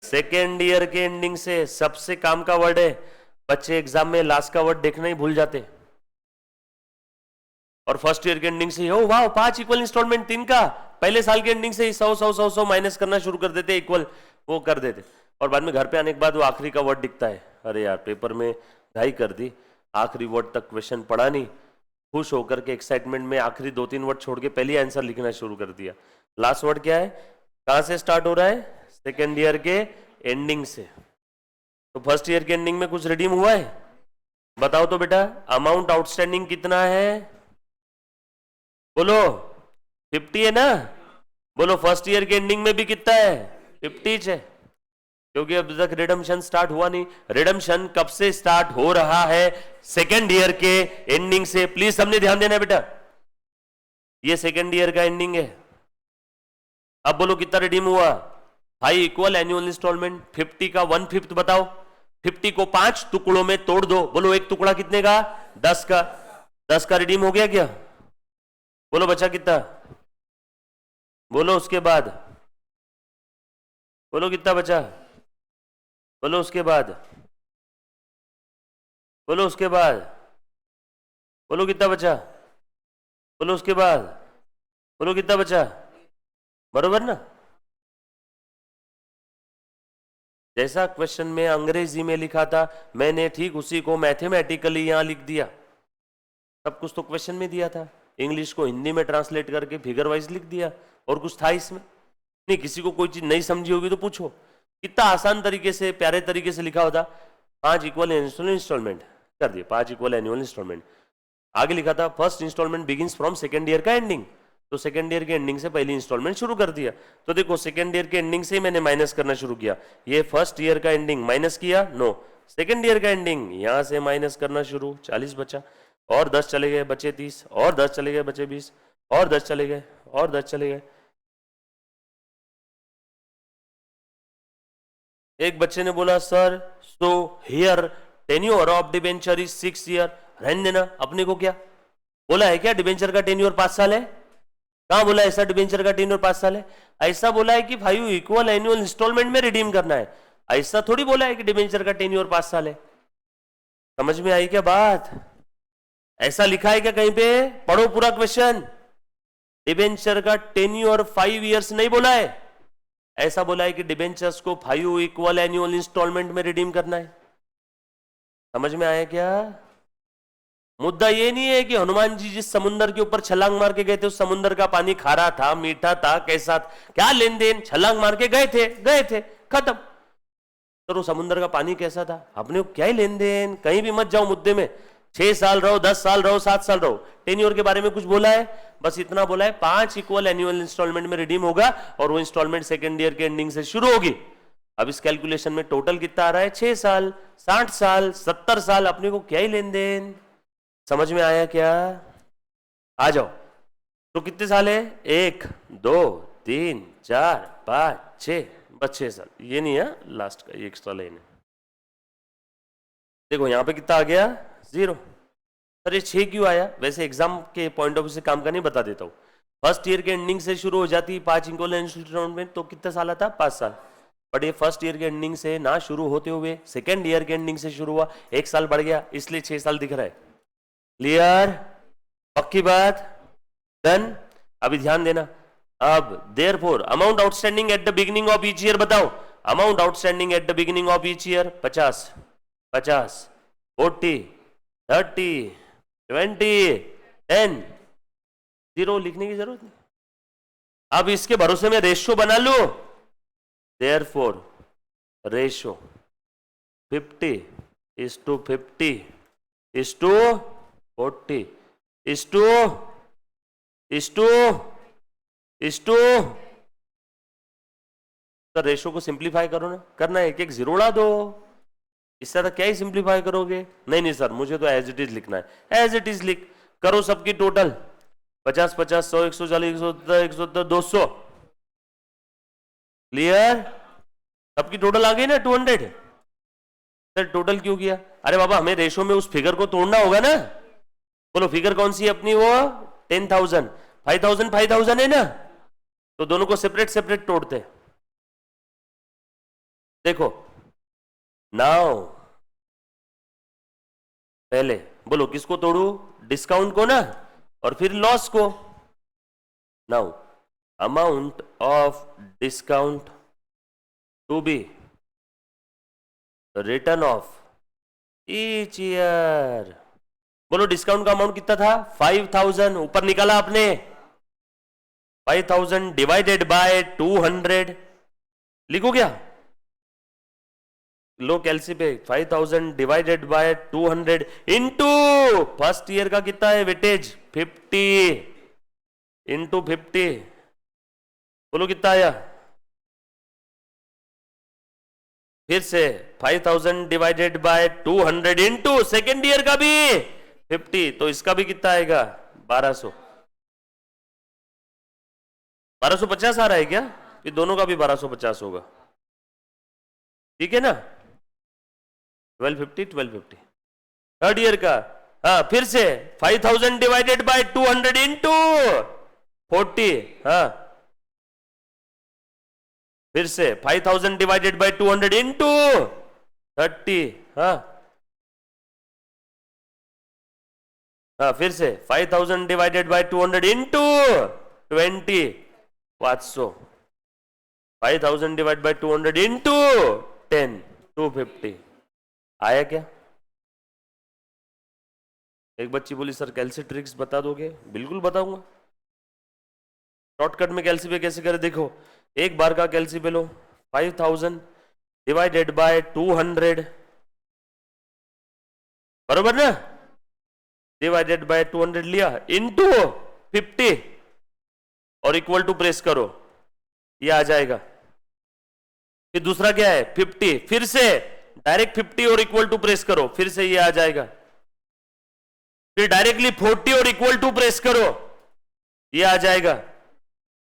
सेकेंड ईयर के एंडिंग से। सबसे काम का वर्ड है, बच्चे एग्जाम में लास्ट का वर्ड देखना ही भूल जाते, और फर्स्ट ईयर के एंडिंग से हो वाह 5 इक्वल इंस्टॉलमेंट 3 का, पहले साल के एंडिंग से ही 100 माइनस करना शुरू कर देते, इक्वल वो कर देते, और बाद में घर पे आने के बाद वो आखिरी का वर्ड दिखता है। अरे यार पेपर में ढाई कर दी, आखिरी वर्ड तक क्वेश्चन पढ़ा नहीं, खुश होकर के एक्साइटमेंट में आखिरी 2-3 वर्ड छोड़ के पहले आंसर लिखना शुरू कर दिया। लास्ट वर्ड क्या है, कहां से स्टार्ट हो रहा है? सेकेंड ईयर के एंडिंग से। तो फर्स्ट ईयर के एंडिंग में कुछ रिडीम हुआ है? बताओ तो बेटा। अमाउंट आउटस्टैंडिंग कितना है? बोलो 50 है ना? बोलो फर्स्ट ईयर के एंडिंग में भी कितना है? 50 है, क्योंकि अब तक रिडम्पशन स्टार्ट हुआ नहीं। रिडम्पशन कब से स्टार्ट हो रहा है? सेकेंड ईयर के एंडिंग से। प्लीज सबने ध्यान देना है बेटा, ये सेकेंड ईयर का एंडिंग है। अब बोलो कितना रिडीम हुआ? 5 इक्वल एनुअल इंस्टॉलमेंट, 50 का 1/5 बताओ। 50 को 5 टुकड़ों में तोड़ दो, बोलो एक टुकड़ा कितने का? 10 का। 10 का रिडीम हो गया क्या? बोलो बचा कितना? बोलो उसके बाद, बोलो कितना बचा? बोलो उसके बाद, बोलो उसके बाद, बोलो कितना बचा? बोलो उसके बाद, बोलो कितना बचा? बरोबर ना? जैसा क्वेश्चन में अंग्रेजी में लिखा था मैंने ठीक उसी को मैथमेटिकली यहां लिख दिया। सब कुछ तो क्वेश्चन में दिया था, इंग्लिश को हिंदी में ट्रांसलेट करके फिगर वाइज लिख दिया, और कुछ था इसमें नहीं। किसी को कोई चीज नहीं समझी होगी तो पूछो, कितना आसान तरीके से प्यारे तरीके से लिखा होता। 5 इक्वल एनुअल इंस्टॉलमेंट कर दिया, 5 इक्वल एनुअल इंस्टॉलमेंट। आगे लिखा था first instalment begins from second year का एंडिंग, तो सेकेंड ईयर के एंडिंग से पहली इंस्टॉलमेंट शुरू कर दिया। तो देखो सेकेंड ईयर के एंडिंग से ही मैंने माइनस करना शुरू किया। ये फर्स्ट ईयर का एंडिंग माइनस किया, नो सेकेंड ईयर का एंडिंग, यहां से माइनस करना शुरू। 40 बचा, और 10 चले गए बचे 30, और 10 चले गए बचे 20, और 10 चले गए, और 10 चले गए। एक बच्चे ने बोला sir so here tenure of debenture is 6 year. रहने देना, अपने को क्या बोला है? क्या डिबेंचर का टेन्योर 5 साल है? कहां बोला ऐसा डिबेंचर का टेन्योर 5 साल है? ऐसा बोला है कि 5 इक्वल एनुअल इंस्टॉलमेंट में रिडीम करना है, ऐसा थोड़ी बोला है कि डिबेंचर का टेन्योर 5 साल है। समझ में आई क्या बात? ऐसा लिखा है क्या कहीं पे? पढ़ो पूरा क्वेश्चन। डिबेंचर का टेन्योर 5 इयर्स नहीं बोला है, ऐसा बोला है कि डिबेंचर्स को 5 इक्वल एनुअल इंस्टॉलमेंट में रिडीम करना है। समझ में आया क्या? मुद्दा ये नहीं है कि हनुमान जी जिस समुद्र के ऊपर छलांग मार के गए थे उस समुद्र का पानी खारा था, मीठा था, कैसा था, क्या लेन देन? छलांग मार के गए थे, खत्म। तो वो समुद्र का पानी कैसा था अपने को क्या ही लेन देन? कहीं भी मत जाओ मुद्दे में। 6 साल रहो, 10 साल रहो, 7 साल रहो, टेन्योर के बारे में कुछ बोला है? बस इतना बोला है 5 इक्वल एनुअल इंस्टॉलमेंट में रिडीम होगा, और वो इंस्टॉलमेंट सेकेंड ईयर के एंडिंग से शुरू होगी। अब इस कैलकुलेशन में टोटल कितना आ रहा है? 6 साल, 60 साल, 70 साल, अपने को क्या ही लेन देन? समझ में आया क्या? आ जाओ। तो कितने साल है? 1 2 3 4 5 6, बस 6 साल। ये नहीं है लास्ट का, ये एक्स्ट्रा लाइन है। देखो यहां पे कितना आ गया? 0। सर ये 6 क्यों आया? वैसे एग्जाम के पॉइंट ऑफ व्यू से काम का नहीं बता देता हूं। फर्स्ट ईयर के एंडिंग से शुरू हो जाती 5 इक्वल इंस्टॉलमेंट, तो कितना साल आता? 5 साल। बट ये फर्स्ट ईयर के एंडिंग से ना शुरू होते हुए सेकेंड ईयर के एंडिंग से शुरू हुआ, 1 साल बढ़ गया, इसलिए 6 साल दिख रहा है। क्लियर? पक्की बात? डन? अभी ध्यान देना। अब therefore amount outstanding at the beginning of each year बताओ। Amount outstanding at the beginning of each year 50 50 40 30 20 10 zero लिखने की जरूरत नहीं। अब इसके भरोसे में रेशियो बना लो, देयरफॉर रेशियो 50:50:40::: तो रेशियो को सिंप्लीफाई करो ना, करना है एक एक जीरो उड़ा दो, इससे ज्यादा क्या ही सिंप्लीफाई करोगे। नहीं नहीं सर मुझे तो एज इट इज लिखना है, एज इट इज लिख, करो सबकी टोटल 50 50 100 140 170 170 200, क्लियर। सबकी टोटल आ गई ना 200। सर टोटल क्यों किया? अरे बाबा हमें रेशो में उस फिगर को तोड़ना होगा ना। बोलो फिगर कौन सी है अपनी? वो 10,000 5,000 5,000 है ना, तो दोनों को सेपरेट सेपरेट तोड़ते। देखो नाउ पहले बोलो किसको तोड़ू? डिस्काउंट को ना, और फिर लॉस को। Now amount of discount to be return off each year. बोलो डिस्काउंट का अमाउंट कितना था? 5,000। ऊपर निकाला आपने 5,000 डिवाइडेड बाय 200, लिखो क्या? लो कैलसी पे 5,000 divided by 200 into first year का कितना है वेटेज 50 इंटू 50, बोलो कितना आया? फिर से 5,000 divided by 200 into second year का भी 50, तो इसका भी कितना आएगा? 1200। 1250 आ रहा है क्या? ये दोनों का भी 1250 होगा, ठीक है ना? 1250 1250 थर्ड ईयर का। हाँ फिर से 5,000 डिवाइडेड बाय 200 इंटू 40, हाँ फिर से 5,000 डिवाइडेड बाय 200 इंटू 30, हाँ हाँ फिर से 5,000 divided by 200 into 20, 500। 5,000 divide by 200 into 10, 250। आया क्या? एक बच्ची बोली सर कैलसी ट्रिक्स बता दोगे? बिल्कुल बताऊंगा। शॉर्टकट में कैलसी पे कैसे करें देखो, एक बार का कैलसी पे लो 5,000 डिवाइडेड बाय 200, बरोबर ना? डिवाइडेड बाय 200 लिया इंटू 50 और इक्वल टू प्रेस करो, ये आ जाएगा। फिर दूसरा क्या है 50, फिर से डायरेक्ट 50 और इक्वल टू प्रेस करो, फिर से ये आ जाएगा। फिर डायरेक्टली 40 और इक्वल टू प्रेस करो, ये आ जाएगा।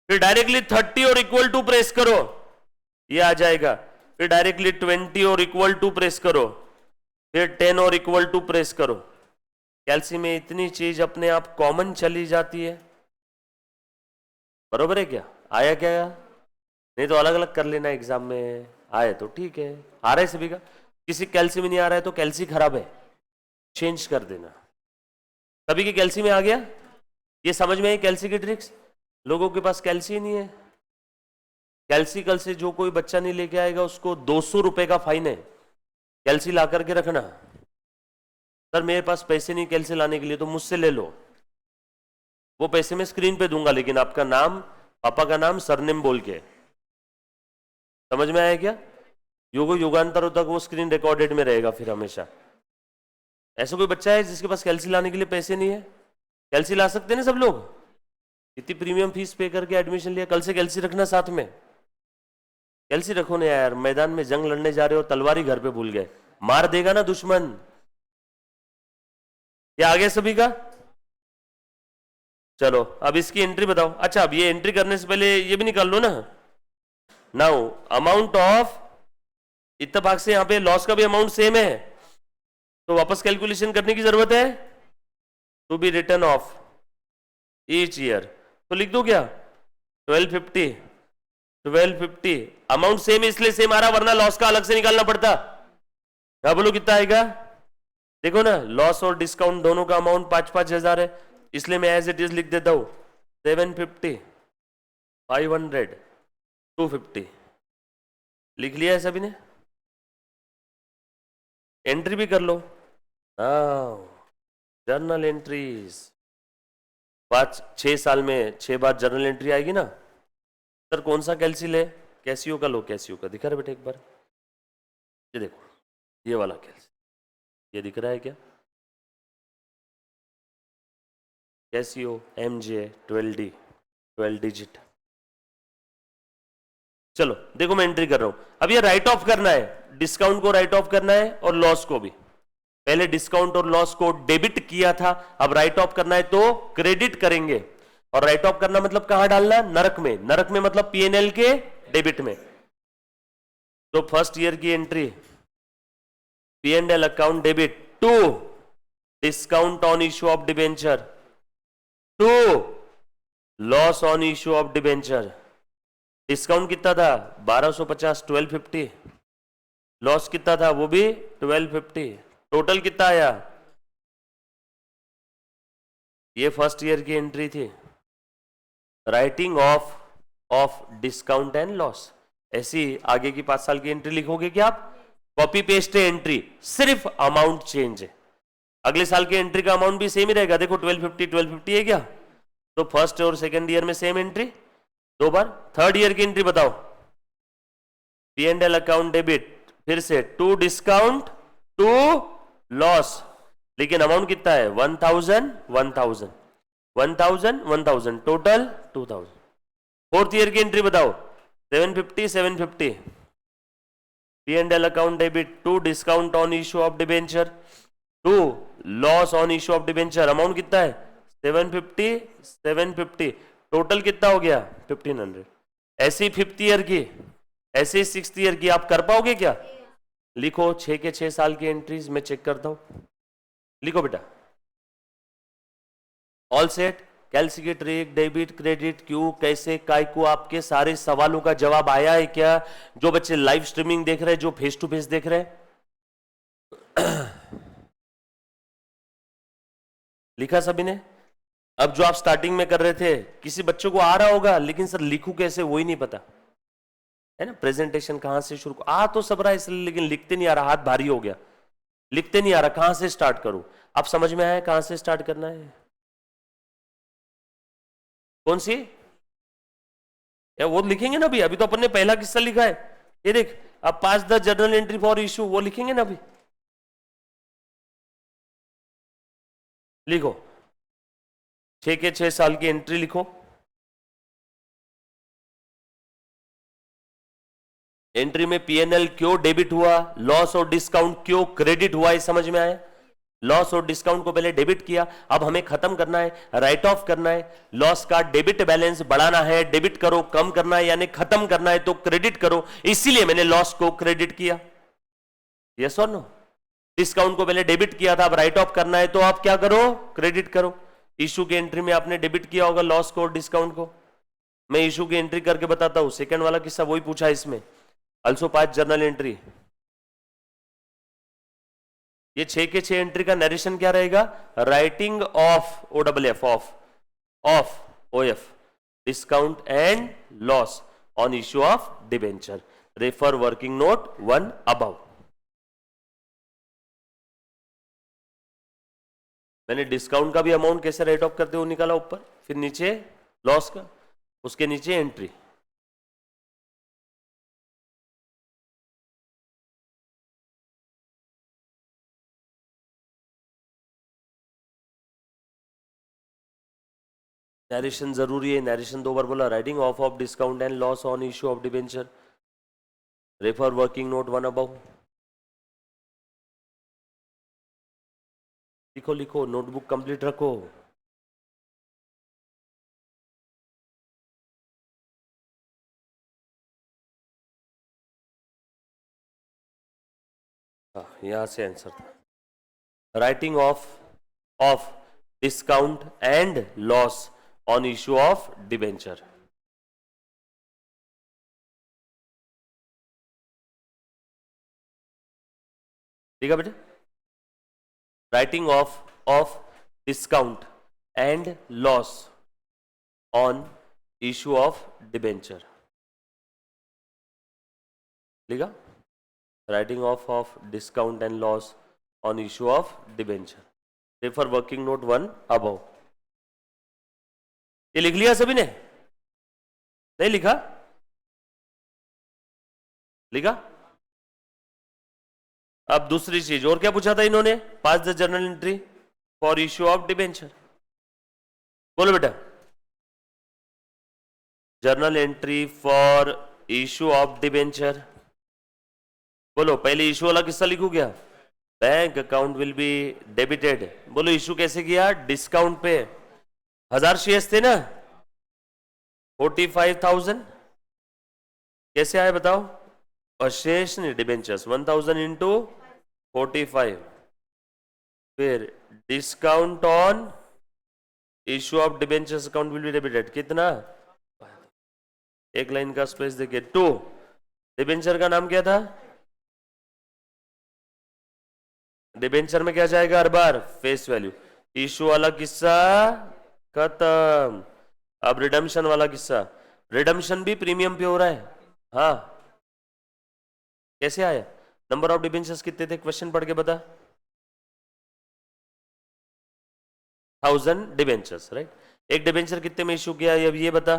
फिर डायरेक्टली 30 और इक्वल टू प्रेस करो, ये आ जाएगा। फिर डायरेक्टली 20 और इक्वल टू प्रेस करो, फिर 10 और इक्वल टू प्रेस करो। कैल्सी में इतनी चीज अपने आप कॉमन चली जाती है, बरोबर है क्या? आया क्या? नहीं तो अलग अलग कर लेना एग्जाम में, आए तो ठीक है। आ रहा है सभी का? किसी कैल्सी में नहीं आ रहा है तो कैल्सी खराब है, चेंज कर देना। सभी के कैल्सी में आ गया? ये समझ में आई कैल्सी की ट्रिक्स? लोगों के पास कैल्सी नहीं है। कैल्सी कल से जो कोई बच्चा नहीं लेके आएगा उसको 200 रुपए का फाइन है। कैल्सी ला करके रखना। सर मेरे पास पैसे नहीं कैल्सी लाने के लिए, तो मुझसे ले लो, वो पैसे मैं स्क्रीन पे दूंगा, लेकिन आपका नाम, पापा का नाम, सरनेम बोल के। समझ में आया क्या? युगो युगांतरों तक वो स्क्रीन रिकॉर्डेड में रहेगा फिर हमेशा। ऐसा कोई बच्चा है जिसके पास कैल्सी लाने के लिए पैसे नहीं है? कैल्सी ला सकते हैं ना सब लोग? इतनी प्रीमियम फीस पे करके एडमिशन लिया, कल से कैल्सी रखना साथ में। कैल्सी रखो ना यार, मैदान में जंग लड़ने जा रहे हो, तलवारी घर पे भूल गए, मार देगा ना दुश्मन। क्या आ गया सभी का? चलो अब इसकी एंट्री बताओ। अच्छा अब ये एंट्री करने से पहले ये भी निकाल लो ना। नाउ अमाउंट ऑफ, इत्तेफाक से यहां पे लॉस का भी अमाउंट सेम है, तो वापस कैलकुलेशन करने की जरूरत है। To be return off each year, तो लिख दो क्या 1250 1250। अमाउंट सेम इसलिए सेम आ रहा, वरना लॉस का अलग से निकालना पड़ता। हाँ बोलो कितना आएगा? देखो ना लॉस और डिस्काउंट दोनों का अमाउंट 5,000 है, इसलिए मैं एज इट इज लिख देता हूं 750 500 250। लिख लिया है सभी ने? एंट्री भी कर लो। हाँ जर्नल एंट्रीज 6 साल में 6 बार जर्नल एंट्री आएगी ना सर। कौन सा कैल्सी है? कैसियो का लो, कैसियो का दिखा रहा बेटा एक बार, ये देखो ये वाला कैल्सी, ये दिख रहा है क्या? Casio MJ 12D 12 digit. चलो देखो मैं एंट्री कर रहा हूं। अब ये राइट ऑफ करना है, डिस्काउंट को राइट ऑफ करना है और लॉस को भी। पहले डिस्काउंट और लॉस को डेबिट किया था, अब राइट ऑफ करना है तो क्रेडिट करेंगे। और राइट ऑफ करना मतलब कहां डालना? नरक में। नरक में मतलब P&L के डेबिट में। तो फर्स्ट ईयर की entry P&L account debit to discount on issue of debenture to loss on issue of debenture. Discount कितना था? 1250 1250। लॉस कितना था? वो भी 1250। टोटल कितना आया? ये फर्स्ट ईयर की एंट्री थी। Writing off discount and loss. ऐसी आगे की 5 साल की एंट्री लिखोगे क्या आप? कॉपी पेस्ट है एंट्री, सिर्फ अमाउंट चेंज है। अगले साल की एंट्री का अमाउंट भी सेम ही रहेगा। देखो 1250 है क्या? तो फर्स्ट और सेकंड ईयर में सेम एंट्री 2 बार। थर्ड ईयर की एंट्री बताओ। P&L अकाउंट डेबिट, फिर से टू डिस्काउंट टू लॉस, लेकिन अमाउंट कितना है? 1000 1000 1000 1000, टोटल 2000। फोर्थ ईयर की एंट्री बताओ। 750 750। P&L account debit to discount on issue of debenture to loss on issue of debenture. Amount कितना है? 750 750, टोटल कितना हो गया? 1500। ऐसी फिफ्थ ईयर की, ऐसी सिक्स्थ ईयर की आप कर पाओगे क्या? लिखो 6 के 6 साल की एंट्रीज मैं चेक करता हूं। लिखो बेटा। ऑल सेट, कैल्सी की ट्रिक, डेबिट क्रेडिट क्यों, कैसे, काय को, आपके सारे सवालों का जवाब आया है क्या? जो बच्चे लाइव स्ट्रीमिंग देख रहे हैं, जो फेस टू फेस देख रहे हैं, लिखा सभी ने? अब जो आप स्टार्टिंग में कर रहे थे, किसी बच्चों को आ रहा होगा, लेकिन सर लिखूं कैसे वो ही नहीं पता है ना। प्रेजेंटेशन कहां से शुरू, आ तो सब रहा है इसलिए, लेकिन लिखते नहीं आ रहा, हाथ भारी हो गया, लिखते नहीं आ रहा, कहां से स्टार्ट करूं? आप समझ में आया कहां से स्टार्ट करना है? कौन सी? या वो लिखेंगे ना अभी, अभी तो अपन ने पहला किस्सा लिखा है। ये देख, अब 5-10 जर्नल एंट्री फॉर इशू, वो लिखेंगे ना अभी। लिखो 6 के 6 साल की एंट्री लिखो। एंट्री में P&L क्यों डेबिट हुआ, लॉस और डिस्काउंट क्यों क्रेडिट हुआ, ये समझ में आया? लॉस और डिस्काउंट को पहले डेबिट किया, अब हमें खत्म करना है, राइट ऑफ करना है। लॉस का डेबिट बैलेंस बढ़ाना है, डेबिट करो, कम करना है यानी खत्म करना है तो क्रेडिट करो, इसीलिए मैंने लॉस को क्रेडिट किया। यस और नो? डिस्काउंट को पहले डेबिट किया था, अब राइट ऑफ करना है तो आप क्या करो? क्रेडिट करो। इशू की एंट्री में आपने डेबिट किया होगा लॉस को और डिस्काउंट को। मैं इशू की एंट्री करके बताता हूं, सेकंड वाला किस्सा वही पूछा इसमें। Also 5 journal entry. ये 6 के 6 एंट्री का नरेशन क्या रहेगा? Writing of OFF of OF discount and loss on issue of debenture. Refer working note 1 above. मैंने डिस्काउंट का भी अमाउंट कैसे राइट ऑफ करते हो निकाला ऊपर, फिर नीचे लॉस का, उसके नीचे एंट्री। नरेशन जरूरी है, नरेशन 2 बार बोला। Writing off discount and loss on issue of debenture. Refer working note 1 above. लिखो लिखो, नोटबुक कंप्लीट रखो। यहां से आंसर था। Writing off discount and loss on issue of debenture. ठीक है बेटे? Writing off discount and loss on issue of debenture लिखा। Writing off discount and loss on issue of debenture. Refer working note 1 above. ये लिख लिया सभी ने? नहीं लिखा? लिखा? अब दूसरी चीज और क्या पूछा था इन्होंने? Pass the journal entry for issue of debenture. बोलो बेटा, journal entry for issue of debenture. बोलो, पहले इश्यू वाला किस्सा लिखू क्या? Bank account will be debited. बोलो इश्यू कैसे किया? डिस्काउंट पे 1000 शेयर्स थे ना, 45,000 कैसे आए बताओ? और शेष नहीं, डिबेंचर्स 1000 इंटू 45, फिर discount on issue of debentures account will be debited कितना? एक लाइन का स्पेस देखिए, 2। डिबेंचर का नाम क्या था? डिबेंचर में क्या जाएगा हर बार? Face value. इश्यू वाला किस्सा खत्म। अब रिडम्पशन वाला किस्सा। रिडम्पशन भी प्रीमियम पे हो रहा है। हाँ, कैसे आया? नंबर ऑफ डिबेंचर्स कितने थे? क्वेश्चन पढ़ के बता। 1000 डिबेंचर्स, राइट? एक डिबेंचर कितने में इश्यू किया? अब ये बता।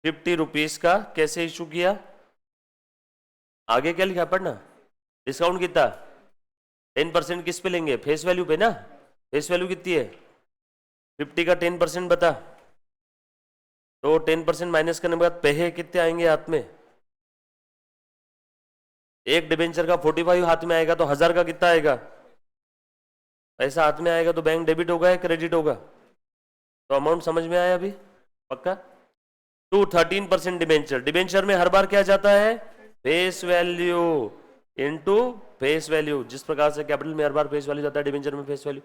50 रुपीज का कैसे इश्यू किया? आगे क्या लिखा पढ़ना। डिस्काउंट कितना? 10% किस पे लेंगे? फेस वैल्यू पे ना। फेस वैल्यू कितनी है? 50 का 10% बता। तो 10% माइनस करने के बाद पैसे कितने आएंगे हाथ में? एक डिबेंचर का 45 हाथ में आएगा तो 1000 का कितना आएगा? पैसा हाथ में आएगा तो बैंक डेबिट होगा या क्रेडिट होगा? तो अमाउंट समझ में आया अभी? पक्का? 13% डिबेंचर। डिबेंचर में हर बार क्या जाता है? Face value into face value. जिस प्रकार से कैपिटल में हर बार फेस वैल्यू जाता है, डिबेंचर में फेस वैल्यू।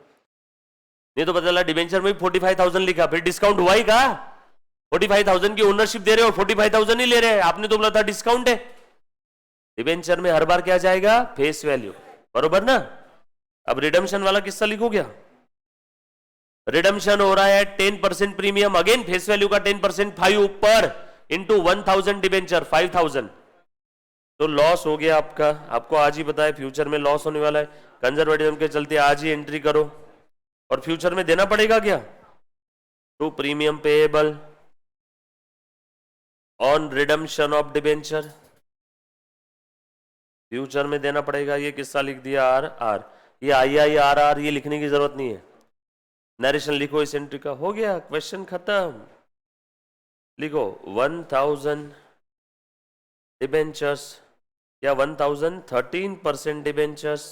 नहीं तो पता चला डिबेंचर में 45,000 लिखा, फिर डिस्काउंट हुआ ही कहा? 45,000 की ओनरशिप दे रहे हो, 45,000 नहीं ले रहे। आपने तो बोला था डिस्काउंट है। डिबेंचर में हर बार क्या जाएगा? फेस वैल्यू, बरोबर ना? अब रिडम्पशन वाला किस्सा लिखो क्या? रिडम्पशन हो रहा है 10% प्रीमियम, अगेन फेस वैल्यू का 10%, 5 ऊपर इंटू 1000 डिबेंचर 5000। तो लॉस हो गया आपका। आपको आज ही पता है फ्यूचर में लॉस होने वाला है। कंजर्वेटिज्म के चलते आज ही एंट्री करो, और फ्यूचर में देना पड़ेगा क्या? To premium payable on redemption of debenture, future में देना पड़ेगा। ये किस्सा लिख दिया आर आर, ये IIRR ये लिखने की जरूरत नहीं है। नरेशन लिखो इस एंट्री का, हो गया, क्वेश्चन खत्म। लिखो 1000 डिबेंचर्स या 1000 13% debentures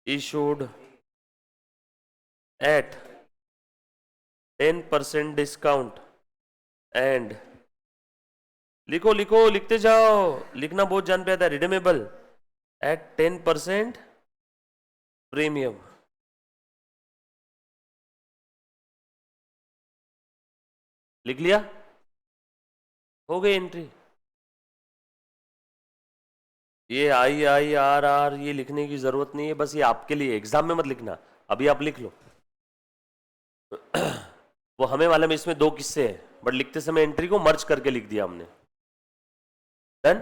issued at 10% discount and लिखो लिखो, लिखते जाओ, लिखना बहुत जान पे आता है। Redeemable eight 10% premium. लिख लिया? हो गई एंट्री। ये IIRR ये लिखने की जरूरत नहीं है, बस ये आपके लिए, एग्जाम में मत लिखना, अभी आप लिख लो। वो हमें वाले में इसमें 2 किस्से हैं, बट लिखते समय एंट्री को मर्ज करके लिख दिया हमने। डन?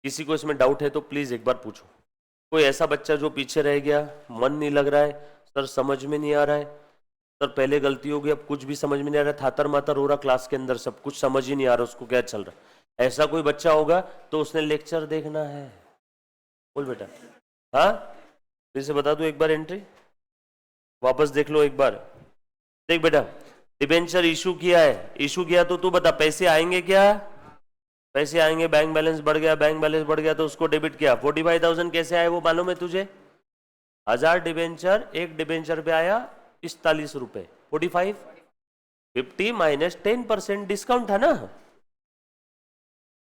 किसी को इसमें डाउट है तो प्लीज एक बार पूछो। कोई ऐसा बच्चा जो पीछे रह गया, मन नहीं लग रहा है, सर समझ में नहीं आ रहा है, सर पहले गलती हो गई अब कुछ भी समझ में नहीं आ रहा है, थातर मातर हो रहा क्लास के अंदर, सब कुछ समझ ही नहीं आ रहा उसको क्या चल रहा है, ऐसा कोई बच्चा होगा तो उसने लेक्चर देखना है। बोल बेटा। हाँ, फिर से बता दो एक बार एंट्री, वापस देख लो एक बार। देख बेटा, डिबेंचर इशू किया है, इशू किया तो तू बता पैसे आएंगे क्या? पैसे आएंगे, बैंक बैलेंस बढ़ गया, बैंक बैलेंस बढ़ गया तो उसको डेबिट किया। 45,000 कैसे आए वो मालूम है तुझे? 1000 डिबेंचर, एक डिबेंचर पे आया 45 रुपए। 45 50 माइनस 10% डिस्काउंट था ना,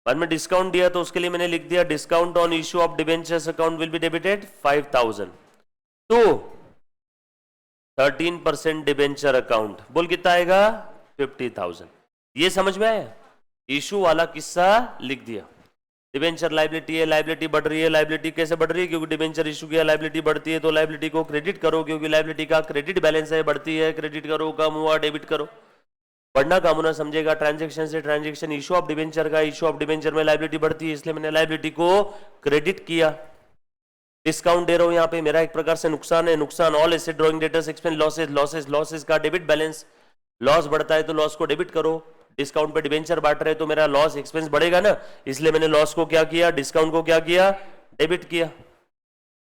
बाद में डिस्काउंट दिया तो उसके लिए मैंने लिख दिया discount on issue of debentures account will be debited 5000 to 13% debenture account. बोल कितना आएगा? 50,000। ये समझ में आया? इशू वाला किस्सा लिख दिया। डिबेंचर लाइबिलिटी है, लाइबिलिटी बढ़ रही है, लाइबिलिटी कैसे बढ़ रही है? क्योंकि डिबेंचर इशू किया, लाइबिलिटी बढ़ती है तो लाइबिलिटी को क्रेडिट करो, क्योंकि लाइबिलिटी का क्रेडिट बैलेंस है, बढ़ती है, क्रेडिट करो, कम हुआ डेबिट करो। बढ़ना कम होना समझेगा, ट्रांजेक्शन से ट्रांजेक्शन, इशू ऑफ डिबेंचर का, इशू ऑफ डिबेंचर में लाइबिलिटी बढ़ती है इसलिए मैंने लाइबिलिटी को क्रेडिट किया। डिस्काउंट दे रहा हूं यहां पे, मेरा एक प्रकार से नुकसान है, नुकसान all asset drawing debtors expense losses, losses losses का डेबिट बैलेंस, लॉस बढ़ता है तो लॉस को डेबिट करो, डिस्काउंट पे डिबेंचर बांट रहे तो मेरा लॉस एक्सपेंस बढ़ेगा ना, इसलिए मैंने लॉस को क्या किया, डिस्काउंट को क्या किया, डेबिट किया।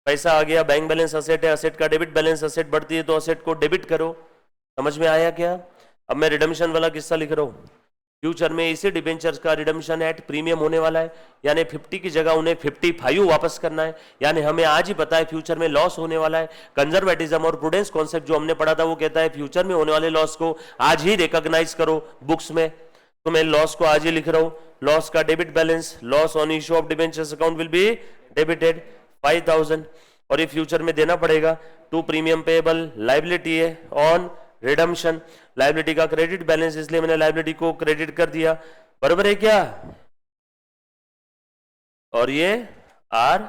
पैसा आ गया, बैंक बैलेंस असेट है, असेट का डेबिट बैलेंस, असेट बढ़ती है तो असेट को डेबिट करो। समझ में आया क्या? अब मैं रिडम्पशन वाला किस्सा लिख रहा हूं। फ्यूचर में इसी डिबेंचर्स का रिडम्पशन एट प्रीमियम होने वाला है, यानी 50 की जगह उन्हें 55 वापस करना है, यानी हमें आज ही पता है फ्यूचर में लॉस होने वाला है। कंजर्वेटिज्म और प्रूडेंस कॉन्सेप्ट जो हमने पढ़ा था वो कहता है फ्यूचर में होने वाले लॉस को आज ही रिकॉग्नाइज करो बुक्स में, तो मैं लॉस को आज ही लिख रहा हूं। लॉस का debit balance, loss on issue of debentures account will be debited 5000, और ये फ्यूचर में देना पड़ेगा टू प्रीमियम पेएबल, लायबिलिटी है ऑन रिडम्पशन, लायबिलिटी का क्रेडिट बैलेंस, इसलिए मैंने लायबिलिटी को क्रेडिट कर दिया, बराबर है क्या? और ये आर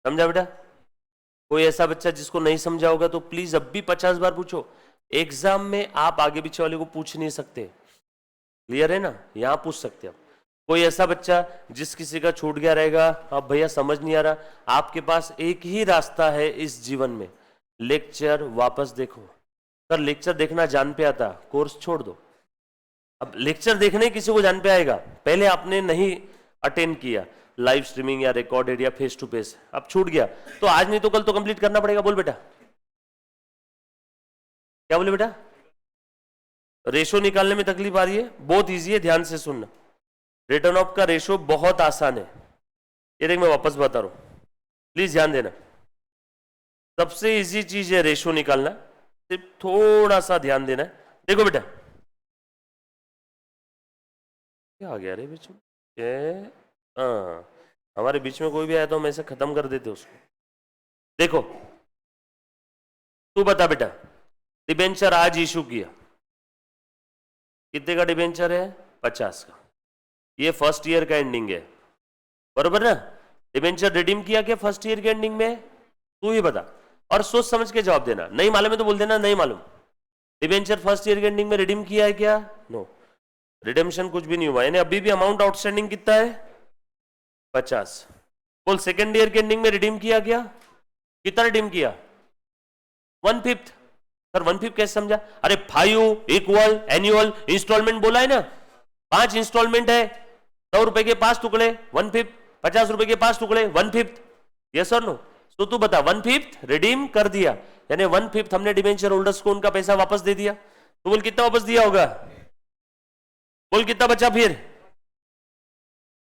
समझा बेटा? कोई ऐसा बच्चा जिसको नहीं समझा होगा तो प्लीज अब भी 50 बार पूछो, एग्जाम में आप आगे पीछे वाले को पूछ नहीं सकते, क्लियर है ना? यहां पूछ सकते आप। कोई ऐसा बच्चा जिस किसी का छूट गया रहेगा, अब भैया समझ नहीं आ रहा, आपके पास एक ही रास्ता है इस जीवन में, लेक्चर वापस देखो। सर लेक्चर देखना जान पे आता, कोर्स छोड़ दो। अब लेक्चर देखने किसी को जान पे आएगा, पहले आपने नहीं अटेंड किया लाइव स्ट्रीमिंग या रिकॉर्डेड या फेस टू फेस, अब छूट गया तो आज नहीं तो कल तो कंप्लीट करना पड़ेगा। बोल बेटा, क्या बोले बेटा? रेशो निकालने में तकलीफ आ रही है? बहुत इजी है, ध्यान से सुनना। रिटर्न ऑफ का रेशो बहुत आसान है, ये देख मैं वापस बता रहा हूं, प्लीज ध्यान देना। सबसे इजी चीज है रेशो निकालना, सिर्फ थोड़ा सा ध्यान देना है। देखो बेटा, क्या आ गया रे बीच में? हमारे बीच में कोई भी आया तो हम ऐसे खत्म कर देते उसको। देखो तू बता बेटा, डिबेंचर आज इशू किया, कितने का डिबेंचर है? 50 का। ये फर्स्ट ईयर का एंडिंग है, बरोबर ना? डिबेंचर रिडीम किया क्या फर्स्ट ईयर के एंडिंग में? तू ही बता, और सोच समझ के जवाब देना। नहीं मालूम है तो बोल देना नहीं मालूम। डिबेंचर फर्स्ट ईयर के एंडिंग में रिडीम किया है क्या? नो, रिडेम्पशन कुछ भी नहीं हुआ, यानी अभी भी अमाउंट आउटस्टैंडिंग कितना है? 50। बोल सेकेंड ईयर के एंडिंग में रिडीम किया क्या? कितना रिडीम किया? 1/5। सर 1/5 कैसे समझा? अरे 5 इक्वल एनुअल इंस्टॉलमेंट बोला है ना, 5 इंस्टॉलमेंट है, 100 रुपए के 5 टुकड़े 1/5, 50 रुपए के 5 टुकड़े 1/5, यस और नो? तो तू बता 1/5 रिडीम कर दिया, यानी 1/5 हमने डिबेंचर होल्डर्स को उनका पैसा वापस दे दिया। तो बोल कितना वापस दिया होगा? बोल कितना बचा? फिर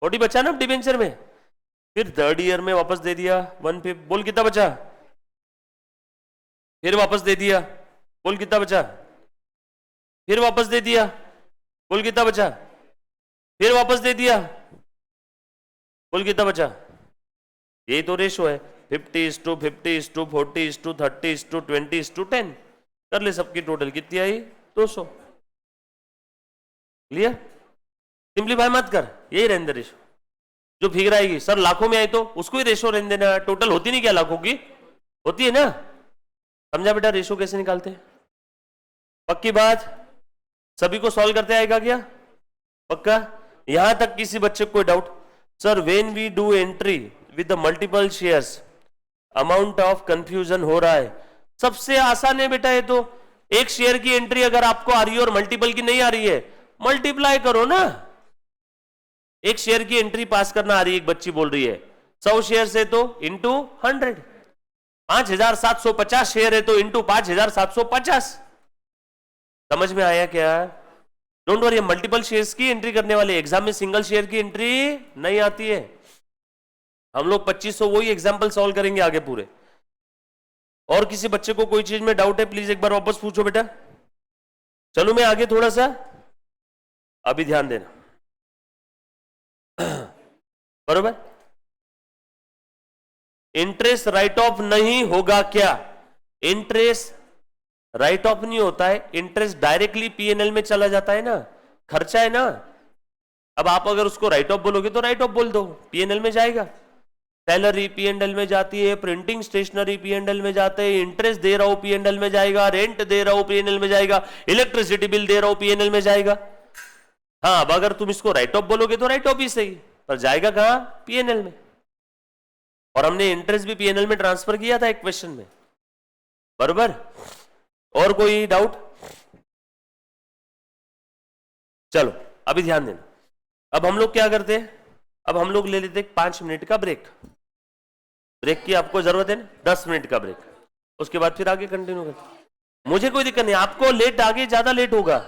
40 बचा ना डिबेंचर में, फिर थर्ड ईयर में वापस दे दिया 1/5। बोल कितना बचा? फिर वापस दे दिया। बोल कितना बचा? फिर वापस दे दिया। बोल कितना बचा? फिर वापस दे दिया। बोल कितना बचा? यही तो रेशो है, 50:50:40:30:30:20:10। कर ले सबकी टोटल, कितनी आई? 200। क्लियर? सिंप्लीफाई मत कर, यही रहने दे रेशो। जो फिगर आएगी सर लाखों में आई तो उसको ही रेशो रहने देना, टोटल होती नहीं क्या लाखों की? होती है ना? समझा बेटा रेशो कैसे निकालते हैं? पक्की बात? सभी को सॉल्व करते आएगा क्या? पक्का? यहां तक किसी बच्चे को कोई doubt? Sir when we do entry with the multiple shares amount of confusion हो रहा है। सबसे आसान है बेटा ये तो, एक शेयर की एंट्री अगर आपको आ रही है और मल्टीपल की नहीं आ रही है, मल्टीप्लाई करो ना। एक शेयर की एंट्री पास करना आ रही है, एक बच्ची बोल रही है 100 शेयर है तो इंटू 100, 5750 शेयर है तो इंटू 5750। समझ में आया क्या? डोंट वरी, मल्टीपल शेयर्स की एंट्री करने वाले, एग्जाम में सिंगल शेयर की एंट्री नहीं आती है। हम लोग 2500 वही एग्जाम्पल सॉल्व करेंगे आगे पूरे। और किसी बच्चे को कोई चीज में डाउट है प्लीज एक बार वापस पूछो बेटा। चलो मैं आगे थोड़ा सा, अभी ध्यान देना बरोबर। इंटरेस्ट राइट ऑफ नहीं होगा क्या? इंटरेस्ट राइट ऑफ नहीं होता है, इंटरेस्ट डायरेक्टली पीएनएल में चला जाता है ना, खर्चा है ना। अब आप अगर उसको राइट ऑफ बोलोगे तो राइट ऑफ बोल दो, पीएनएल में जाएगा। सैलरी पीएनएल में जाती है, प्रिंटिंग स्टेशनरी पीएनएल में जाते हैं, इंटरेस्ट दे रहा हूं पीएनएल में जाएगा, रेंट दे रहा हूं पीएनएल में जाएगा, इलेक्ट्रिसिटी बिल दे रहा हूं पीएनएल में जाएगा। हाँ, अब अगर तुम इसको राइट ऑफ बोलोगे तो राइट ऑफ ही सही, पर जाएगा कहां? पीएनएल में। और हमने इंटरेस्ट भी पीएनएल में ट्रांसफर किया था एक क्वेश्चन में, बरोबर। और कोई डाउट? चलो अभी ध्यान देना। अब हम लोग क्या करते हैं, अब हम लोग ले लेते हैं 5 मिनट का ब्रेक। ब्रेक की आपको जरूरत है ना, 10 मिनट का ब्रेक, उसके बाद फिर आगे कंटिन्यू करते। मुझे कोई दिक्कत नहीं, आपको लेट आगे ज्यादा लेट होगा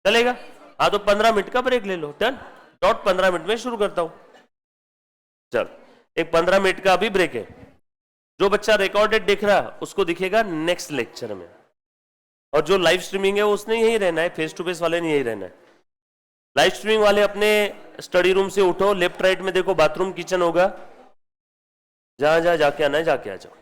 चलेगा, हाँ तो 15 मिनट का ब्रेक ले लो। डन, डॉट 15 मिनट में शुरू करता हूं। चल एक 15 मिनट का अभी ब्रेक है। जो बच्चा रिकॉर्डेड देख रहा उसको दिखेगा नेक्स्ट लेक्चर में, और जो लाइव स्ट्रीमिंग है उसने यही रहना है, फेस टू फेस वाले ने यही रहना है। लाइव स्ट्रीमिंग वाले अपने स्टडी रूम से उठो, लेफ्ट राइट में देखो बाथरूम किचन होगा, जहां जहां जाके आना है जाके आ जाओ।